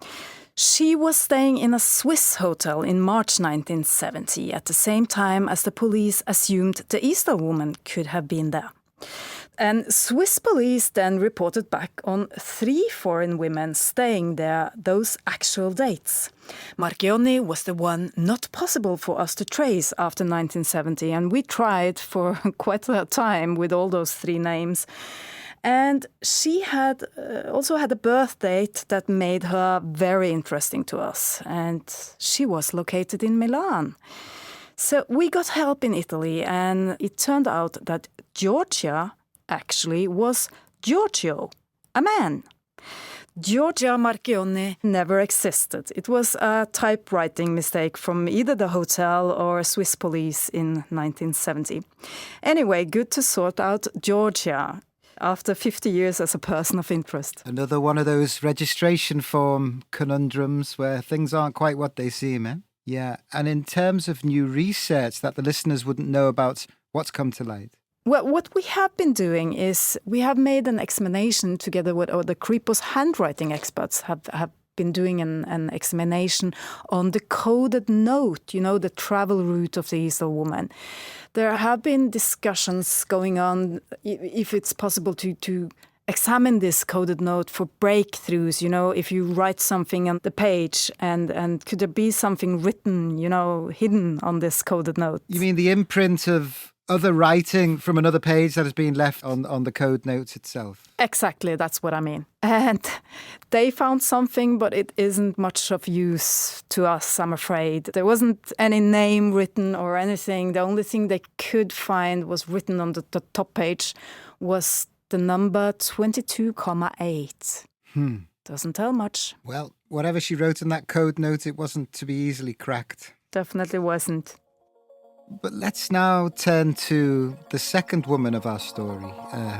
She was staying in a Swiss hotel in March 1970, at the same time as the police assumed the Isdal woman could have been there. And Swiss police then reported back on 3 foreign women staying there those actual dates. Marchionni was the one not possible for us to trace after 1970, and we tried for quite a time with all those 3 names. And she had also had a birth date that made her very interesting to us, and she was located in Milan. So we got help in Italy, and it turned out that Giorgia actually was Giorgio, a man. Giorgia Marchionni never existed. It was a typewriting mistake from either the hotel or Swiss police in 1970. Anyway, good to sort out Giorgia after 50 years as a person of interest. Another one of those registration form conundrums where things aren't quite what they seem, eh? Yeah, and in terms of new research that the listeners wouldn't know about, what's come to light? Well, what we have been doing is we have made an examination together with the Kripos handwriting experts have been doing an examination on the coded note, the travel route of the Isdal woman. There have been discussions going on if it's possible to examine this coded note for breakthroughs, if you write something on the page and could there be something written, hidden on this coded note? You mean the imprint of other writing from another page that has been left on the code notes itself? Exactly, that's what I mean. And they found something, but it isn't much of use to us, I'm afraid. There wasn't any name written or anything. The only thing they could find was written on the top page was the number 22,8. Doesn't tell much. Well, whatever she wrote in that code note, it wasn't to be easily cracked. Definitely wasn't. But let's now turn to the second woman of our story,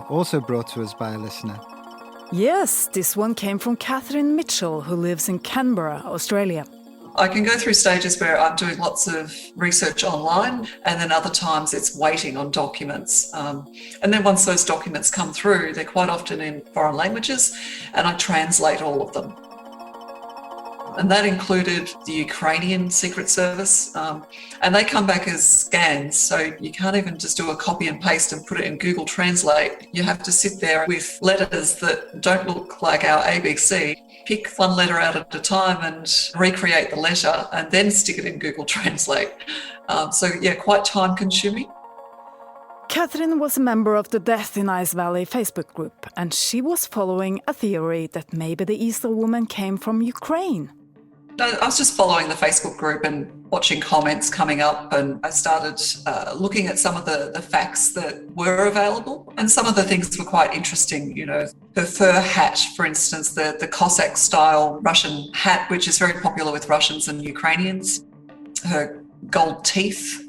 also brought to us by a listener. Yes, this one came from Catherine Mitchell, who lives in Canberra, Australia. I can go through stages where I'm doing lots of research online, and then other times it's waiting on documents. And then once those documents come through, they're quite often in foreign languages, and I translate all of them. And that included the Ukrainian Secret Service, and they come back as scans, so you can't even just do a copy and paste and put it in Google Translate. You have to sit there with letters that don't look like our ABC, pick one letter out at a time and recreate the letter and then stick it in Google Translate. Quite time consuming. Catherine was a member of the Death in Ice Valley Facebook group, and she was following a theory that maybe the Easter woman came from Ukraine. I was just following the Facebook group and watching comments coming up, and I started looking at some of the facts that were available, and some of the things were quite interesting. You know, her fur hat, for instance, the Cossack-style Russian hat, which is very popular with Russians and Ukrainians. Her gold teeth,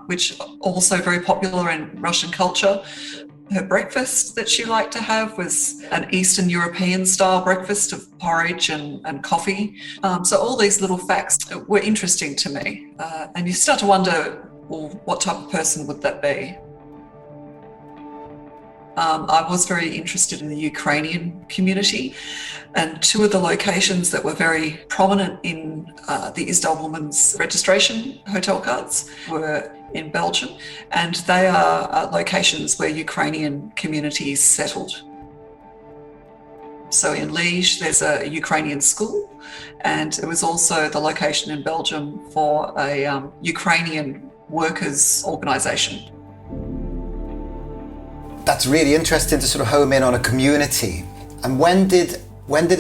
which are also very popular in Russian culture. Her breakfast that she liked to have was an Eastern European style breakfast of porridge and coffee. So all these little facts were interesting to me. And you start to wonder, well, what type of person would that be? I was very interested in the Ukrainian community, and two of the locations that were very prominent in the Isdal Woman's registration hotel cards were in Belgium, and they are locations where Ukrainian communities settled. So in Liège, there's a Ukrainian school, and it was also the location in Belgium for a Ukrainian workers' organisation. That's really interesting to sort of home in on a community. And when did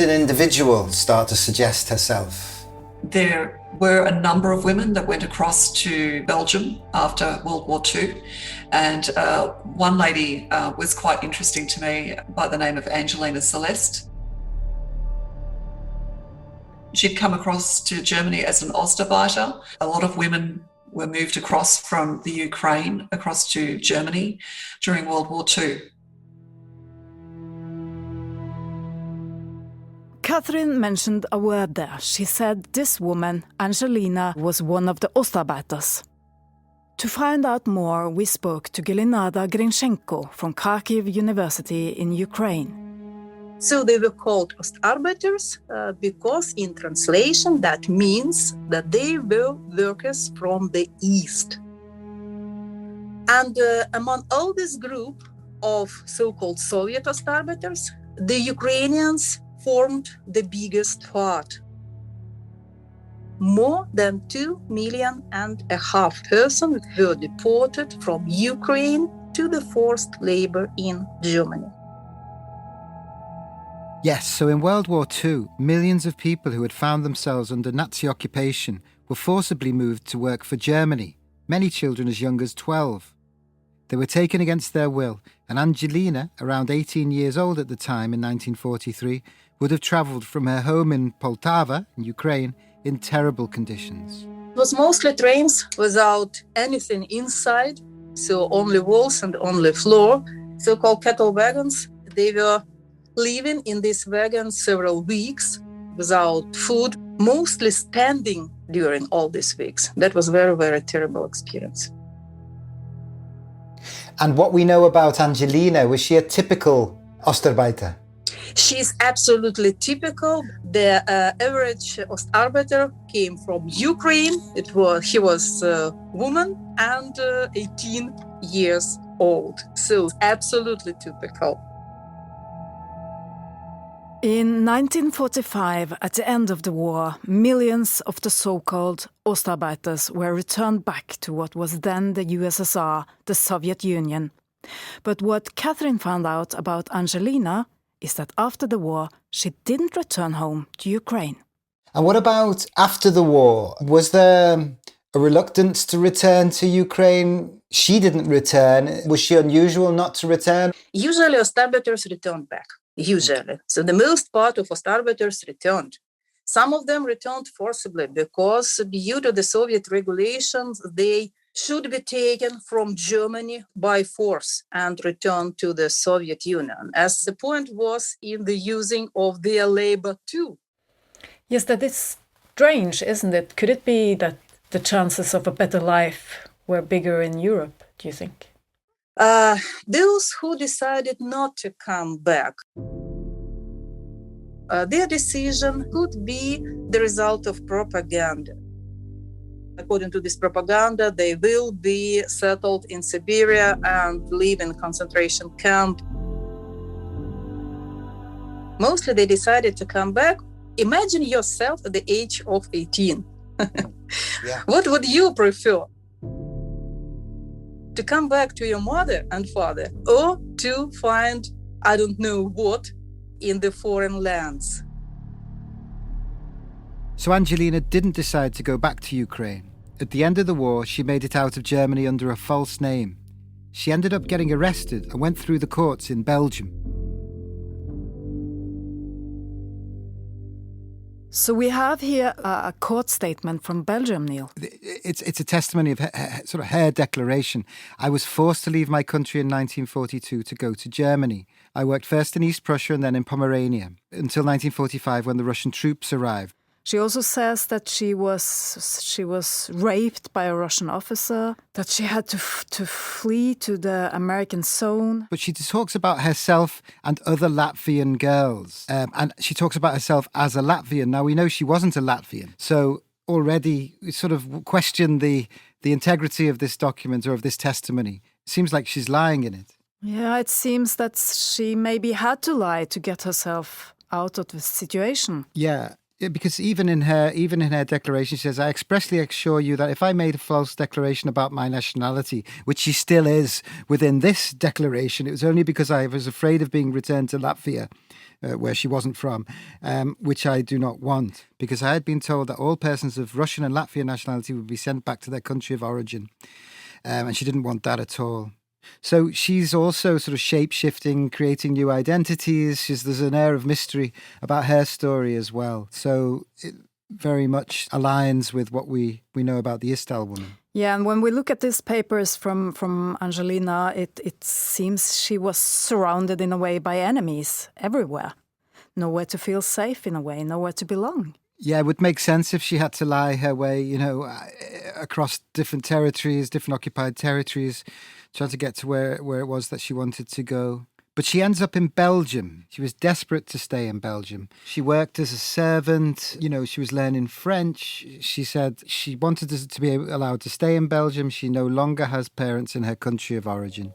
an individual start to suggest herself? There were a number of women that went across to Belgium after World War II. And one lady was quite interesting to me by the name of Angelina Celeste. She'd come across to Germany as an Ostarbeiter. A lot of women were moved across from the Ukraine across to Germany during World War II. Catherine mentioned a word there. She said this woman, Angelina, was one of the Ostarbeiters. To find out more, we spoke to Gelinada Grinchenko from Kharkiv University in Ukraine. So they were called Ostarbeiters because in translation that means that they were workers from the East. And among all this group of so-called Soviet Ostarbeiters, the Ukrainians formed the biggest part. More than 2.5 million persons were deported from Ukraine to the forced labor in Germany. Yes, so in World War II, millions of people who had found themselves under Nazi occupation were forcibly moved to work for Germany, many children as young as 12. They were taken against their will, and Angelina, around 18 years old at the time in 1943, would have travelled from her home in Poltava, in Ukraine, in terrible conditions. It was mostly trains without anything inside, so only walls and only floor, so-called cattle wagons. They were living in these wagons several weeks without food, mostly standing during all these weeks. That was very, very terrible experience. And what we know about Angelina, was she a typical Ostarbeiter? She's absolutely typical. The average Ostarbeiter came from Ukraine. He was a woman and 18 years old. So absolutely typical. In 1945, at the end of the war, millions of the so-called Ostarbeiters were returned back to what was then the USSR, the Soviet Union. But what Catherine found out about Angelina is that after the war, she didn't return home to Ukraine. And what about after the war? Was there a reluctance to return to Ukraine? She didn't return. Was she unusual not to return? Usually Ostarbeiters returned back. Usually. So the most part of Ostarbeiters returned. Some of them returned forcibly because due to the Soviet regulations, they should be taken from Germany by force and returned to the Soviet Union, as the point was in the using of their labor too. Yes, that is strange, isn't it? Could it be that the chances of a better life were bigger in Europe, do you think? Those who decided not to come back, their decision could be the result of propaganda. According to this propaganda, they will be settled in Siberia and live in concentration camp. Mostly they decided to come back. Imagine yourself at the age of 18. Yeah. What would you prefer? To come back to your mother and father, or to find, I don't know what, in the foreign lands? So Angelina didn't decide to go back to Ukraine. At the end of the war, she made it out of Germany under a false name. She ended up getting arrested and went through the courts in Belgium. So we have here a court statement from Belgium, Neil. It's a testimony of sort of her declaration. I was forced to leave my country in 1942 to go to Germany. I worked first in East Prussia and then in Pomerania until 1945 when the Russian troops arrived. She also says that she was raped by a Russian officer, that she had to flee to the American zone. But she talks about herself and other Latvian girls. And she talks about herself as a Latvian. Now, we know she wasn't a Latvian. So already we sort of question the integrity of this document or of this testimony. It seems like she's lying in it. Yeah, it seems that she maybe had to lie to get herself out of the situation. Yeah. Because even in her declaration, she says, I expressly assure you that if I made a false declaration about my nationality, which she still is within this declaration, it was only because I was afraid of being returned to Latvia, where she wasn't from, which I do not want, because I had been told that all persons of Russian and Latvian nationality would be sent back to their country of origin. And she didn't want that at all. So she's also sort of shape-shifting, creating new identities. There's an air of mystery about her story as well. So it very much aligns with what we know about the Istal woman. Yeah, and when we look at these papers from Angelina, it seems she was surrounded in a way by enemies everywhere. Nowhere to feel safe in a way, nowhere to belong. Yeah, it would make sense if she had to lie her way, across different territories, different occupied territories, trying to get to where it was that she wanted to go. But she ends up in Belgium. She was desperate to stay in Belgium. She worked as a servant. She was learning French. She said she wanted to be allowed to stay in Belgium. She no longer has parents in her country of origin.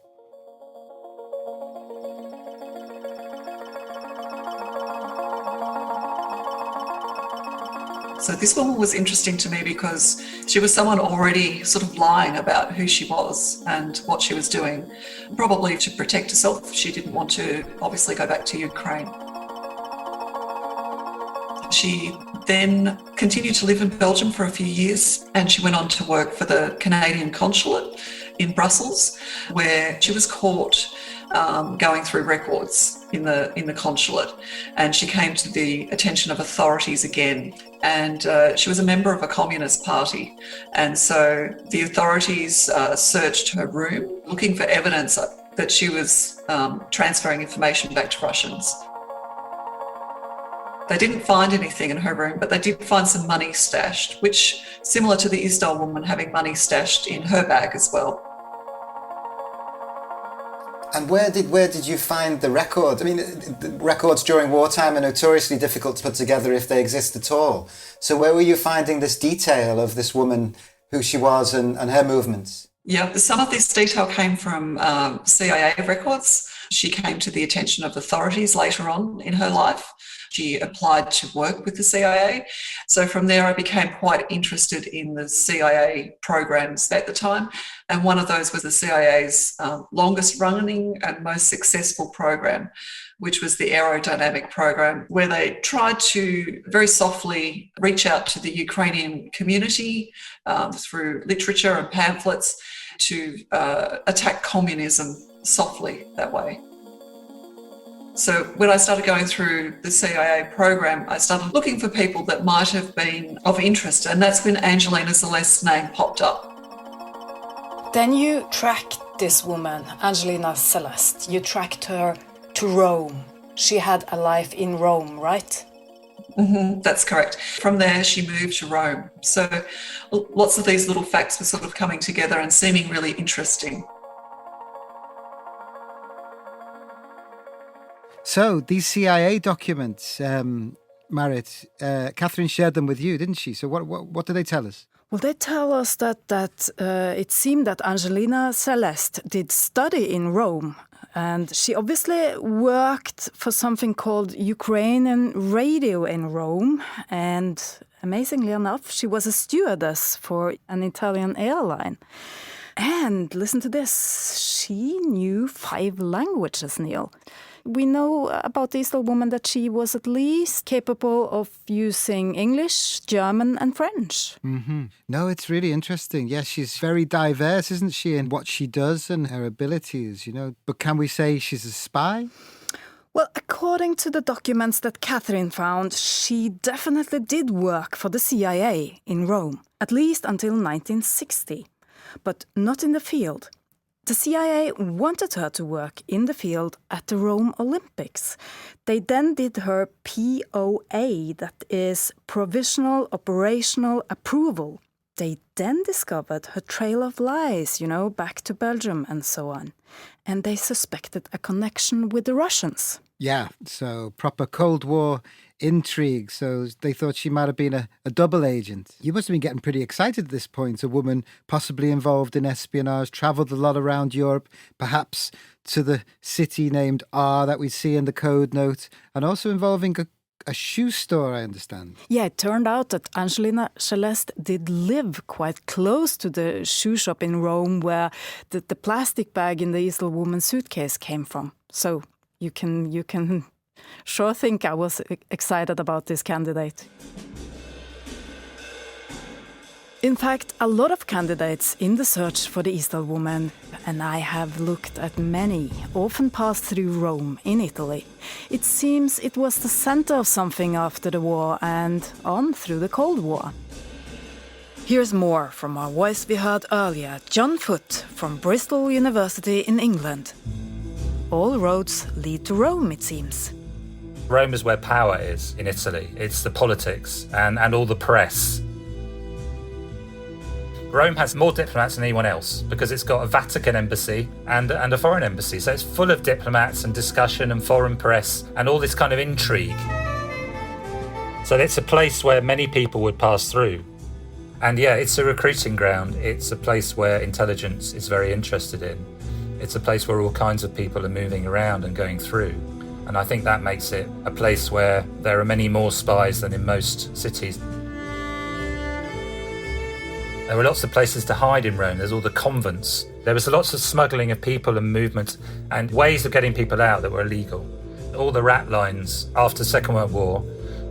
So this woman was interesting to me because she was someone already sort of lying about who she was and what she was doing. Probably to protect herself, she didn't want to obviously go back to Ukraine. She then continued to live in Belgium for a few years, and she went on to work for the Canadian consulate in Brussels, where she was caught going through records in the consulate, and she came to the attention of authorities again. And she was a member of a communist party, and so the authorities searched her room looking for evidence that she was transferring information back to Russians. They didn't find anything in her room, but they did find some money stashed, which similar to the Isdal woman having money stashed in her bag as well. And where did you find the record? I mean, the records during wartime are notoriously difficult to put together if they exist at all. So where were you finding this detail of this woman, who she was and her movements? Yeah, some of this detail came from CIA records. She came to the attention of authorities later on in her life. She applied to work with the CIA. So from there, I became quite interested in the CIA programs at the time. And one of those was the CIA's longest running and most successful program, which was the aerodynamic program, where they tried to very softly reach out to the Ukrainian community through literature and pamphlets to attack communism softly that way. So when I started going through the CIA program, I started looking for people that might have been of interest, and that's when Angelina Celeste's name popped up. Then you tracked this woman, Angelina Celeste. You tracked her to Rome. She had a life in Rome, right? That's correct. From there, she moved to Rome. So lots of these little facts were sort of coming together and seeming really interesting. So these CIA documents, Marit, Catherine shared them with you, didn't she? So what do they tell us? Well, they tell us that it seemed that Angelina Celeste did study in Rome, and she obviously worked for something called Ukrainian Radio in Rome, and amazingly enough, she was a stewardess for an Italian airline. And listen to this, she knew 5 languages, Neil. We know about the Easter woman that she was at least capable of using English, German and French. Mm-hmm. No, it's really interesting. Yes, she's very diverse, isn't she, in what she does and her abilities, you know. But can we say she's a spy? Well, according to the documents that Catherine found, she definitely did work for the CIA in Rome, at least until 1960, but not in the field. The CIA wanted her to work in the field at the Rome Olympics. They then did her POA, that is Provisional Operational Approval. They then discovered her trail of lies, back to Belgium and so on. And they suspected a connection with the Russians. Yeah, so proper Cold War intrigue. So they thought she might have been a double agent. You must have been getting pretty excited at this point. A woman possibly involved in espionage, travelled a lot around Europe, perhaps to the city named R that we see in the code note, and also involving a shoe store, I understand. Yeah, it turned out that Angelina Celeste did live quite close to the shoe shop in Rome where the plastic bag in the Easter woman's suitcase came from. So you can sure think I was excited about this candidate. In fact, a lot of candidates in the search for the Easter woman, and I have looked at many, often passed through Rome in Italy. It seems it was the center of something after the war and on through the Cold War. Here's more from our voice we heard earlier, John Foote from Bristol University in England. All roads lead to Rome, it seems. Rome is where power is in Italy. It's the politics and all the press. Rome has more diplomats than anyone else because it's got a Vatican embassy and a foreign embassy. So it's full of diplomats and discussion and foreign press and all this kind of intrigue. So it's a place where many people would pass through. And yeah, it's a recruiting ground. It's a place where intelligence is very interested in. It's a place where all kinds of people are moving around and going through. And I think that makes it a place where there are many more spies than in most cities. There were lots of places to hide in Rome. There's all the convents. There was lots of smuggling of people and movement and ways of getting people out that were illegal. All the rat lines after the Second World War,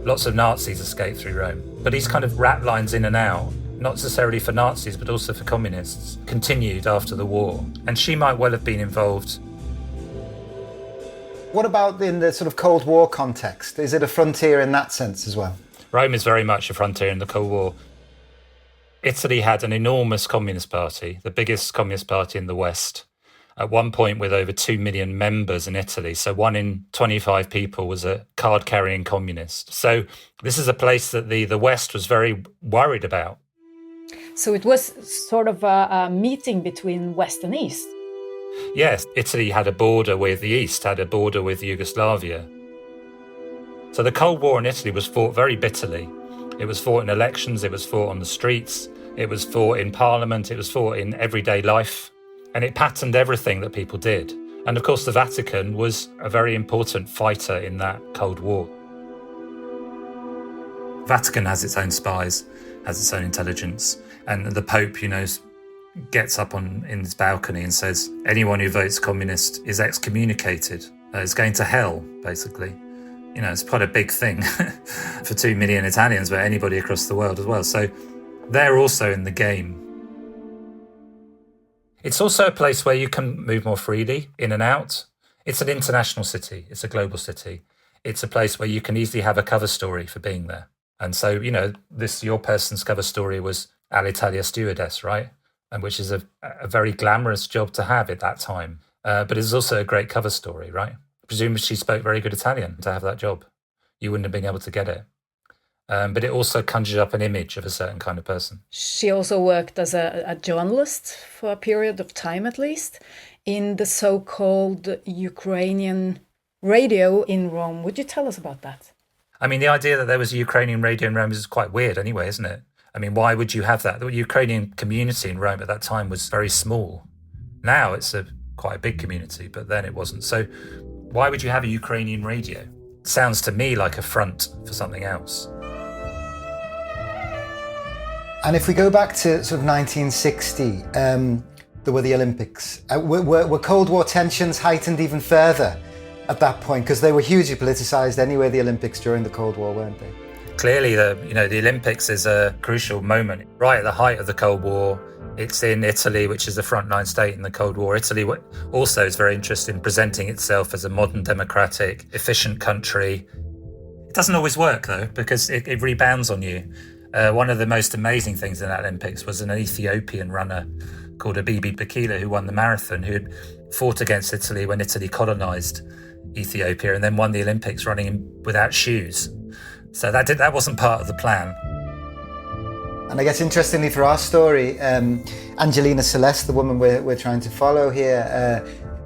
lots of Nazis escaped through Rome. But these kind of rat lines in and out, not necessarily for Nazis, but also for communists, continued after the war. And she might well have been involved. What about in the sort of Cold War context? Is it a frontier in that sense as well? Rome is very much a frontier in the Cold War. Italy had an enormous communist party, the biggest communist party in the West, at one point with over 2 million members in Italy. So 1 in 25 people was a card-carrying communist. So this is a place that the West was very worried about. So it was sort of a meeting between West and East. Yes, Italy had a border with the East, had a border with Yugoslavia. So the Cold War in Italy was fought very bitterly. It was fought in elections, it was fought on the streets, it was fought in parliament, it was fought in everyday life, and it patterned everything that people did. And of course the Vatican was a very important fighter in that Cold War. Vatican has its own spies, has its own intelligence, and the Pope, gets up in his balcony and says, anyone who votes communist is excommunicated, is going to hell, basically. It's quite a big thing for 2 million Italians, but anybody across the world as well. So they're also in the game. It's also a place where you can move more freely, in and out. It's an international city. It's a global city. It's a place where you can easily have a cover story for being there. And so, your person's cover story was Alitalia stewardess, right? And which is a very glamorous job to have at that time. But it's also a great cover story, right? Presumably she spoke very good Italian to have that job. You wouldn't have been able to get it. but it also conjured up an image of a certain kind of person. She also worked as a journalist for a period of time, at least, in the so-called Ukrainian radio in Rome. Would you tell us about that? I mean, the idea that there was a Ukrainian radio in Rome is quite weird anyway, isn't it? I mean, why would you have that? The Ukrainian community in Rome at that time was very small. Now it's quite a big community, but then it wasn't. So why would you have a Ukrainian radio? It sounds to me like a front for something else. And if we go back to sort of 1960, there were the Olympics. Were Cold War tensions heightened even further at that point? Because they were hugely politicised anyway, the Olympics during the Cold War, weren't they? Clearly, the Olympics is a crucial moment. Right at the height of the Cold War, it's in Italy, which is the frontline state in the Cold War. Italy also is very interested in presenting itself as a modern, democratic, efficient country. It doesn't always work, though, because it rebounds on you. One of the most amazing things in that Olympics was an Ethiopian runner called Abibi Bikila, who won the marathon, who had fought against Italy when Italy colonised Ethiopia and then won the Olympics running without shoes. So that wasn't part of the plan. And I guess interestingly for our story, Angelina Celeste, the woman we're trying to follow here,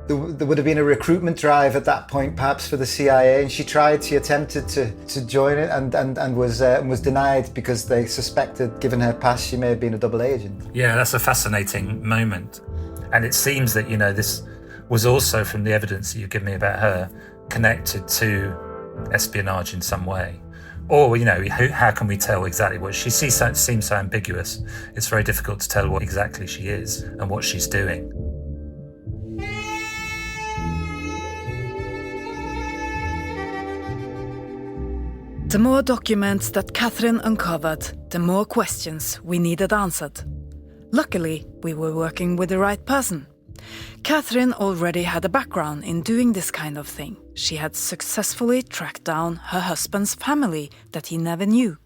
there would have been a recruitment drive at that point, perhaps for the CIA, and she attempted to join it and was denied because they suspected, given her past, she may have been a double agent. Yeah, that's a fascinating moment. And it seems that, this was also, from the evidence that you give me about her, connected to espionage in some way. Or, how can we tell exactly what she seems so ambiguous? It's very difficult to tell what exactly she is and what she's doing. The more documents that Catherine uncovered, the more questions we needed answered. Luckily, we were working with the right person. Catherine already had a background in doing this kind of thing. She had successfully tracked down her husband's family that he never knew.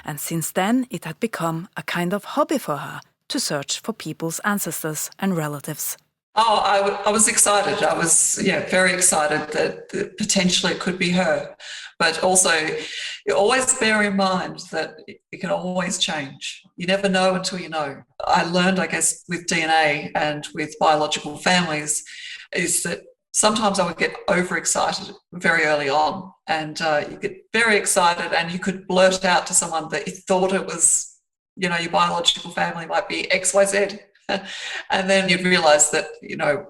And since then, it had become a kind of hobby for her to search for people's ancestors and relatives. Oh, I was excited. I was, very excited that potentially it could be her. But also, you always bear in mind that it can always change. You never know until you know. I learned, I guess, with DNA and with biological families is that sometimes I would get overexcited very early on. And you get very excited and you could blurt out to someone that you thought it was, your biological family might be XYZ. And then you'd realise that,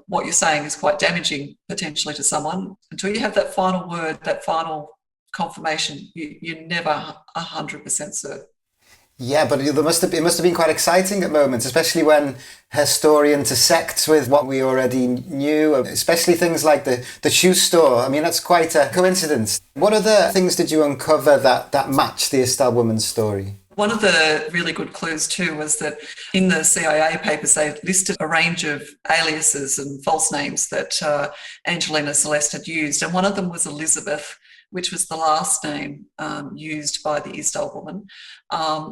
what you're saying is quite damaging potentially to someone. Until you have that final word, that final confirmation, you're never 100% certain. Yeah, but it must have been quite exciting at moments, especially when her story intersects with what we already knew, especially things like the shoe store. I mean, that's quite a coincidence. What other things did you uncover that matched the Estelle woman's story? One of the really good clues too was that in the CIA papers, they listed a range of aliases and false names that Angelina Celeste had used. And one of them was Elizabeth, which was the last name used by the Estelle woman.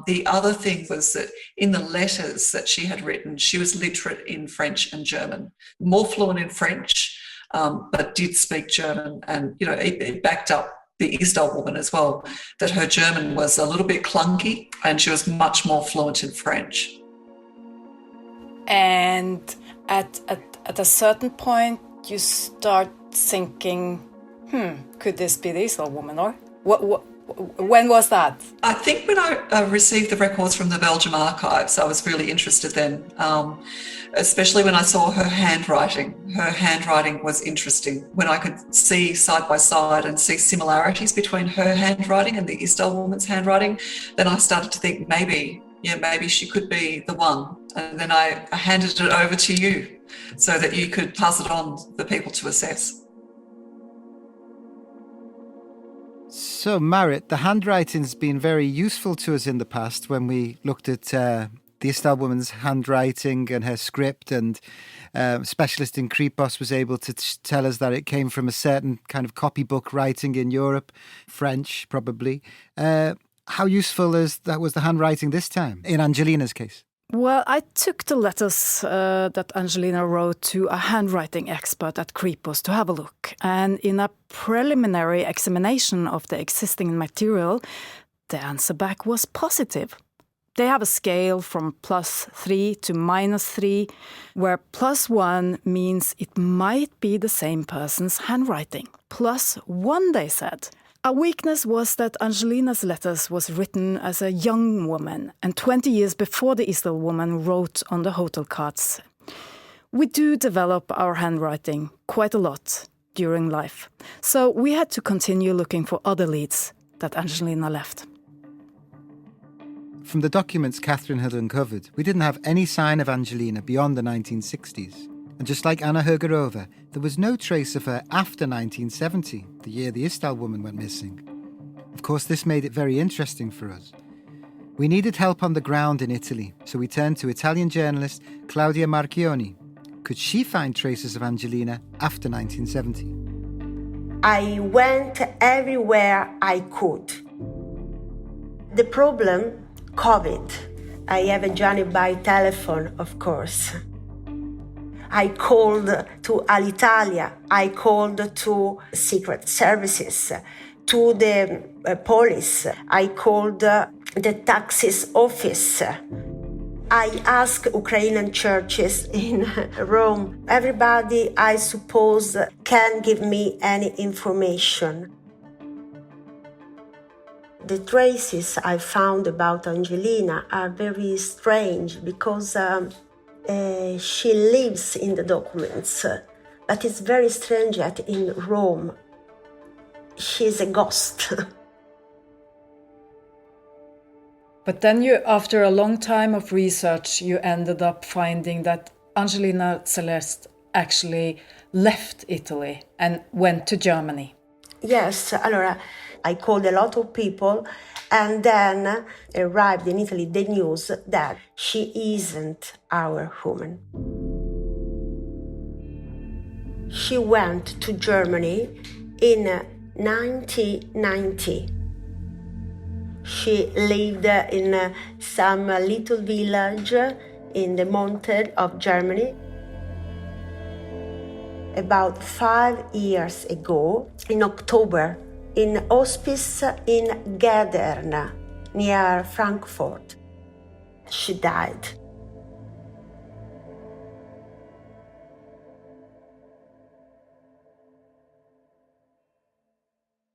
The other thing was that in the letters that she had written, she was literate in French and German, more fluent in French, but did speak German. And, it backed up the Estelle woman as well, that her German was a little bit clunky and she was much more fluent in French. And at a certain point, you start thinking, could this be the Estelle woman? Or when was that? I think when I received the records from the Belgium archives, I was really interested then, especially when I saw her handwriting. Her handwriting was interesting. When I could see side by side and see similarities between her handwriting and the Estelle woman's handwriting, then I started to think maybe she could be the one. And then I handed it over to you so that you could pass it on for people to assess. So, Marit, the handwriting's been very useful to us in the past when we looked at the Estelle woman's handwriting and her script, and a specialist in Kripos was able to tell us that it came from a certain kind of copybook writing in Europe, French probably. How useful was the handwriting this time, in Angelina's case? Well, I took the letters that Angelina wrote to a handwriting expert at Kripos to have a look. And in a preliminary examination of the existing material, the answer back was positive. They have a scale from +3 to -3, where +1 means it might be the same person's handwriting. +1, they said. A weakness was that Angelina's letters was written as a young woman, and 20 years before the Isdal woman wrote on the hotel cards. We do develop our handwriting quite a lot during life, so we had to continue looking for other leads that Angelina left. From the documents Catherine had uncovered, we didn't have any sign of Angelina beyond the 1960s. And just like Anna Hergerova, there was no trace of her after 1970, the year the Isdal woman went missing. Of course, this made it very interesting for us. We needed help on the ground in Italy, so we turned to Italian journalist Claudia Marchioni. Could she find traces of Angelina after 1970? I went everywhere I could. The problem, COVID. I haven't done it by telephone, of course. I called to Alitalia. I called to secret services, to the police. I called the taxis office. I asked Ukrainian churches in Rome. Everybody, I suppose, can give me any information. The traces I found about Angelina are very strange because she lives in the documents, but it's very strange that in Rome she's a ghost. But then you, after a long time of research, you ended up finding that Angelina Celeste actually left Italy and went to Germany. Yes, allora, I called a lot of people, and then arrived in Italy the news that she isn't our woman. She went to Germany in 1990. She lived in some little village in the mountain of Germany. About 5 years ago, in October, in hospice in Gedern, near Frankfurt, she died.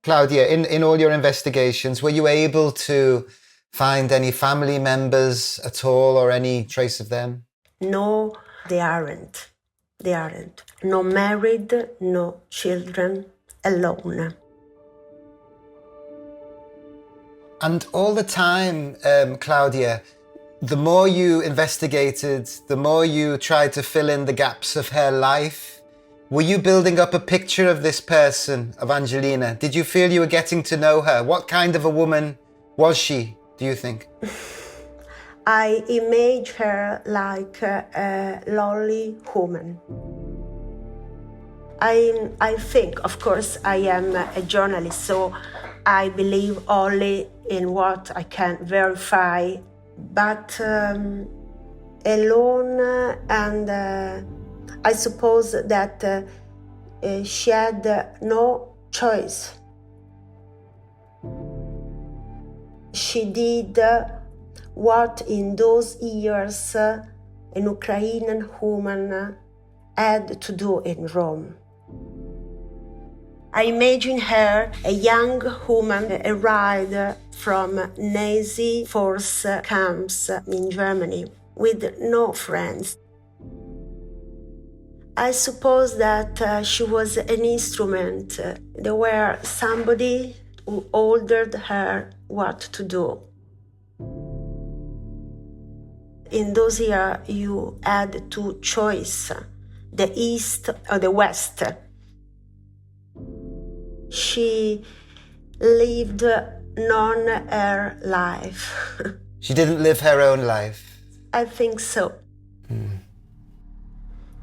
Claudia, in all your investigations, were you able to find any family members at all or any trace of them? No, they aren't. They aren't. No married, no children, alone. And all the time, Claudia, the more you investigated, the more you tried to fill in the gaps of her life. Were you building up a picture of this person, of Angelina? Did you feel you were getting to know her? What kind of a woman was she, do you think? I imagine her like a lonely woman. I think, of course, I am a journalist, so I believe only in what I can verify, but alone, and I suppose that she had no choice. She did what in those years an Ukrainian woman had to do in Rome. I imagine her, a young woman, arrived from Nazi force camps in Germany with no friends. I suppose that she was an instrument. There were somebody who ordered her what to do. In those years, you had two choices, the East or the West. She lived non her life. She didn't live her own life? I think so.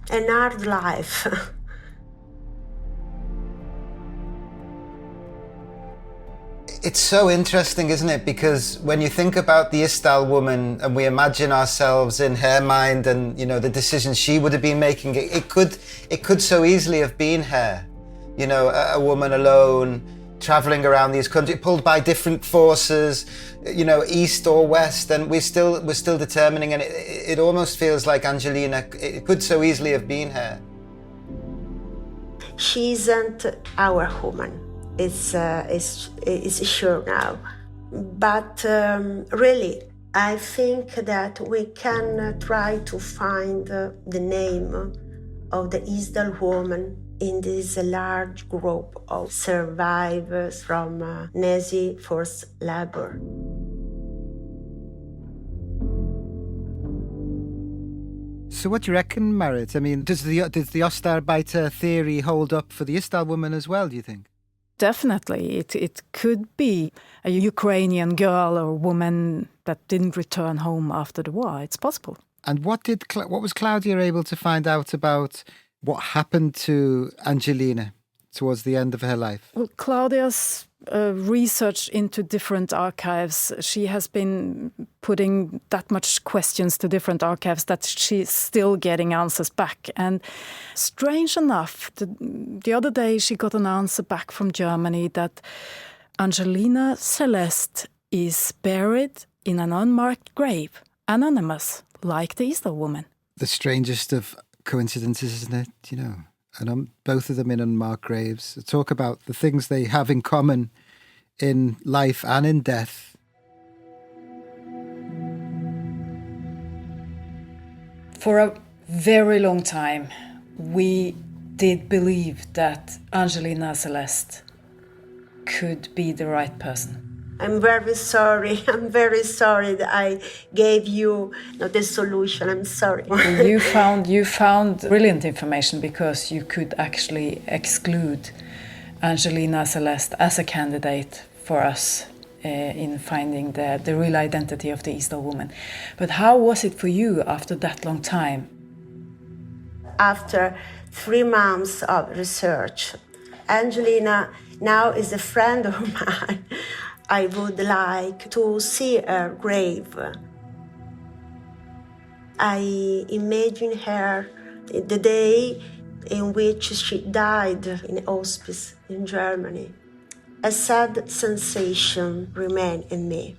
An hard life. It's so interesting, isn't it? Because when you think about the Isdal woman and we imagine ourselves in her mind and, you know, the decisions she would have been making, it could so easily have been her. You know, a woman alone, traveling around these countries, pulled by different forces, east or west, and we're still determining, and it almost feels like Angelina, it could so easily have been her. She isn't our woman, it's sure now. But really, I think that we can try to find the name of the Isdal woman in this large group of survivors from Nazi forced labor. So what do you reckon, Marit? I mean, does the Ostarbeiter theory hold up for the Isdal woman as well, do you think? Definitely. It could be a Ukrainian girl or woman that didn't return home after the war. It's possible. And what was Claudia able to find out about what happened to Angelina towards the end of her life? Well, Claudia's research into different archives, she has been putting that much questions to different archives that she's still getting answers back. And strange enough, the other day she got an answer back from Germany that Angelina Celeste is buried in an unmarked grave, anonymous, like the Isdal woman. The strangest of coincidences, isn't it? And both of them in unmarked graves. Talk about the things they have in common in life and in death. For a very long time, we did believe that Angelina Celeste could be the right person. I'm very sorry. I'm very sorry that I gave you the solution. I'm sorry. You found brilliant information because you could actually exclude Angelina Celeste as a candidate for us in finding the real identity of the Isdal woman. But how was it for you after that long time? After 3 months of research, Angelina now is a friend of mine. I would like to see her grave. I imagine her the day in which she died in hospice in Germany. A sad sensation remained in me.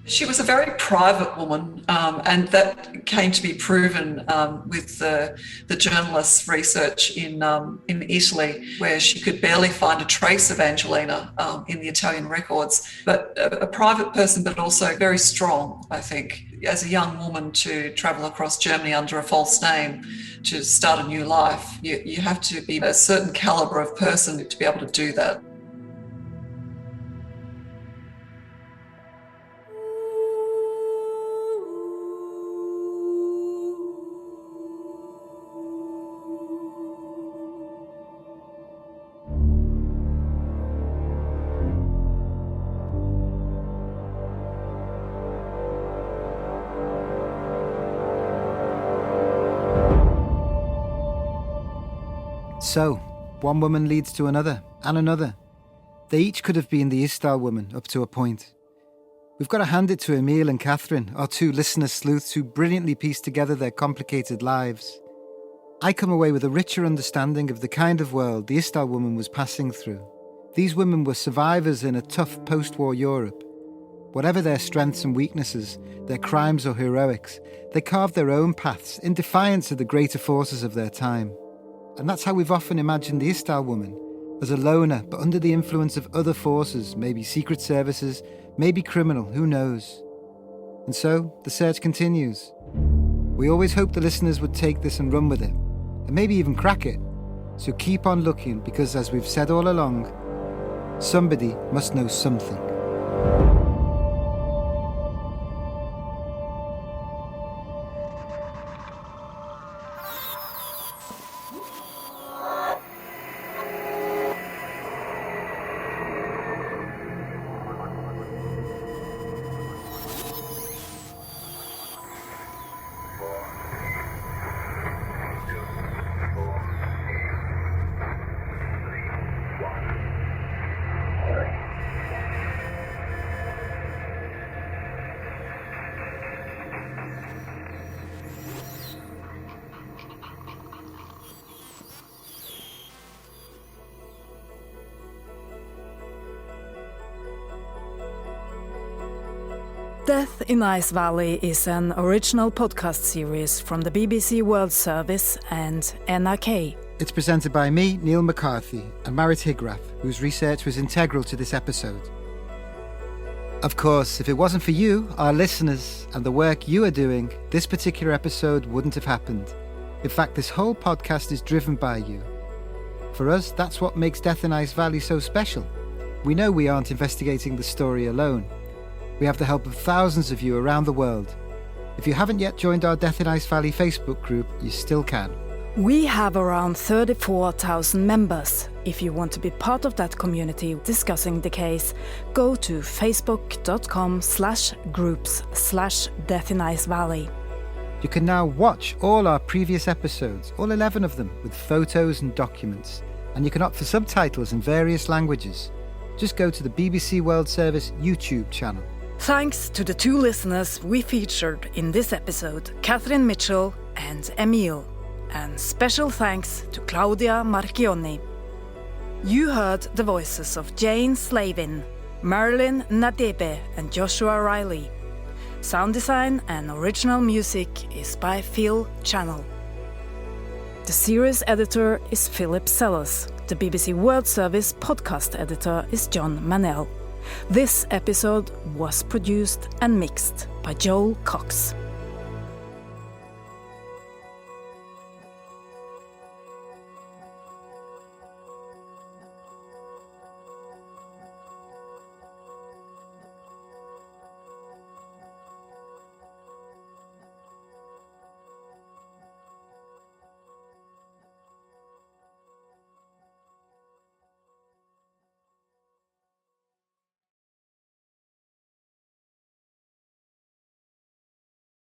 She was a very private woman, and that came to be proven with the journalist's research in Italy, where she could barely find a trace of Angelina in the Italian records. But a private person, but also very strong, I think, as a young woman to travel across Germany under a false name to start a new life. You have to be a certain caliber of person to be able to do that. So, one woman leads to another, and another. They each could have been the Isdal woman up to a point. We've got to hand it to Emil and Catherine, our 2 listener sleuths who brilliantly pieced together their complicated lives. I come away with a richer understanding of the kind of world the Isdal woman was passing through. These women were survivors in a tough post-war Europe. Whatever their strengths and weaknesses, their crimes or heroics, they carved their own paths in defiance of the greater forces of their time. And that's how we've often imagined the Isdal woman, as a loner but under the influence of other forces, maybe secret services, maybe criminal, who knows. And so, the search continues. We always hoped the listeners would take this and run with it, and maybe even crack it. So keep on looking, because as we've said all along, somebody must know something. Death in Ice Valley is an original podcast series from the BBC World Service and NRK. It's presented by me, Neil McCarthy, and Marit Higrath, whose research was integral to this episode. Of course, if it wasn't for you, our listeners, and the work you are doing, this particular episode wouldn't have happened. In fact, this whole podcast is driven by you. For us, that's what makes Death in Ice Valley so special. We know we aren't investigating the story alone. We have the help of thousands of you around the world. If you haven't yet joined our Death in Ice Valley Facebook group, you still can. We have around 34,000 members. If you want to be part of that community discussing the case, go to facebook.com/groups/Death in Ice Valley. You can now watch all our previous episodes, all 11 of them, with photos and documents. And you can opt for subtitles in various languages. Just go to the BBC World Service YouTube channel. Thanks to the two listeners we featured in this episode, Catherine Mitchell and Emil. And special thanks to Claudia Marchionni. You heard the voices of Jane Slavin, Marilyn Nadebe and Joshua Riley. Sound design and original music is by Phil Channel. The series editor is Philip Sellers. The BBC World Service podcast editor is John Manel. This episode was produced and mixed by Joel Cox.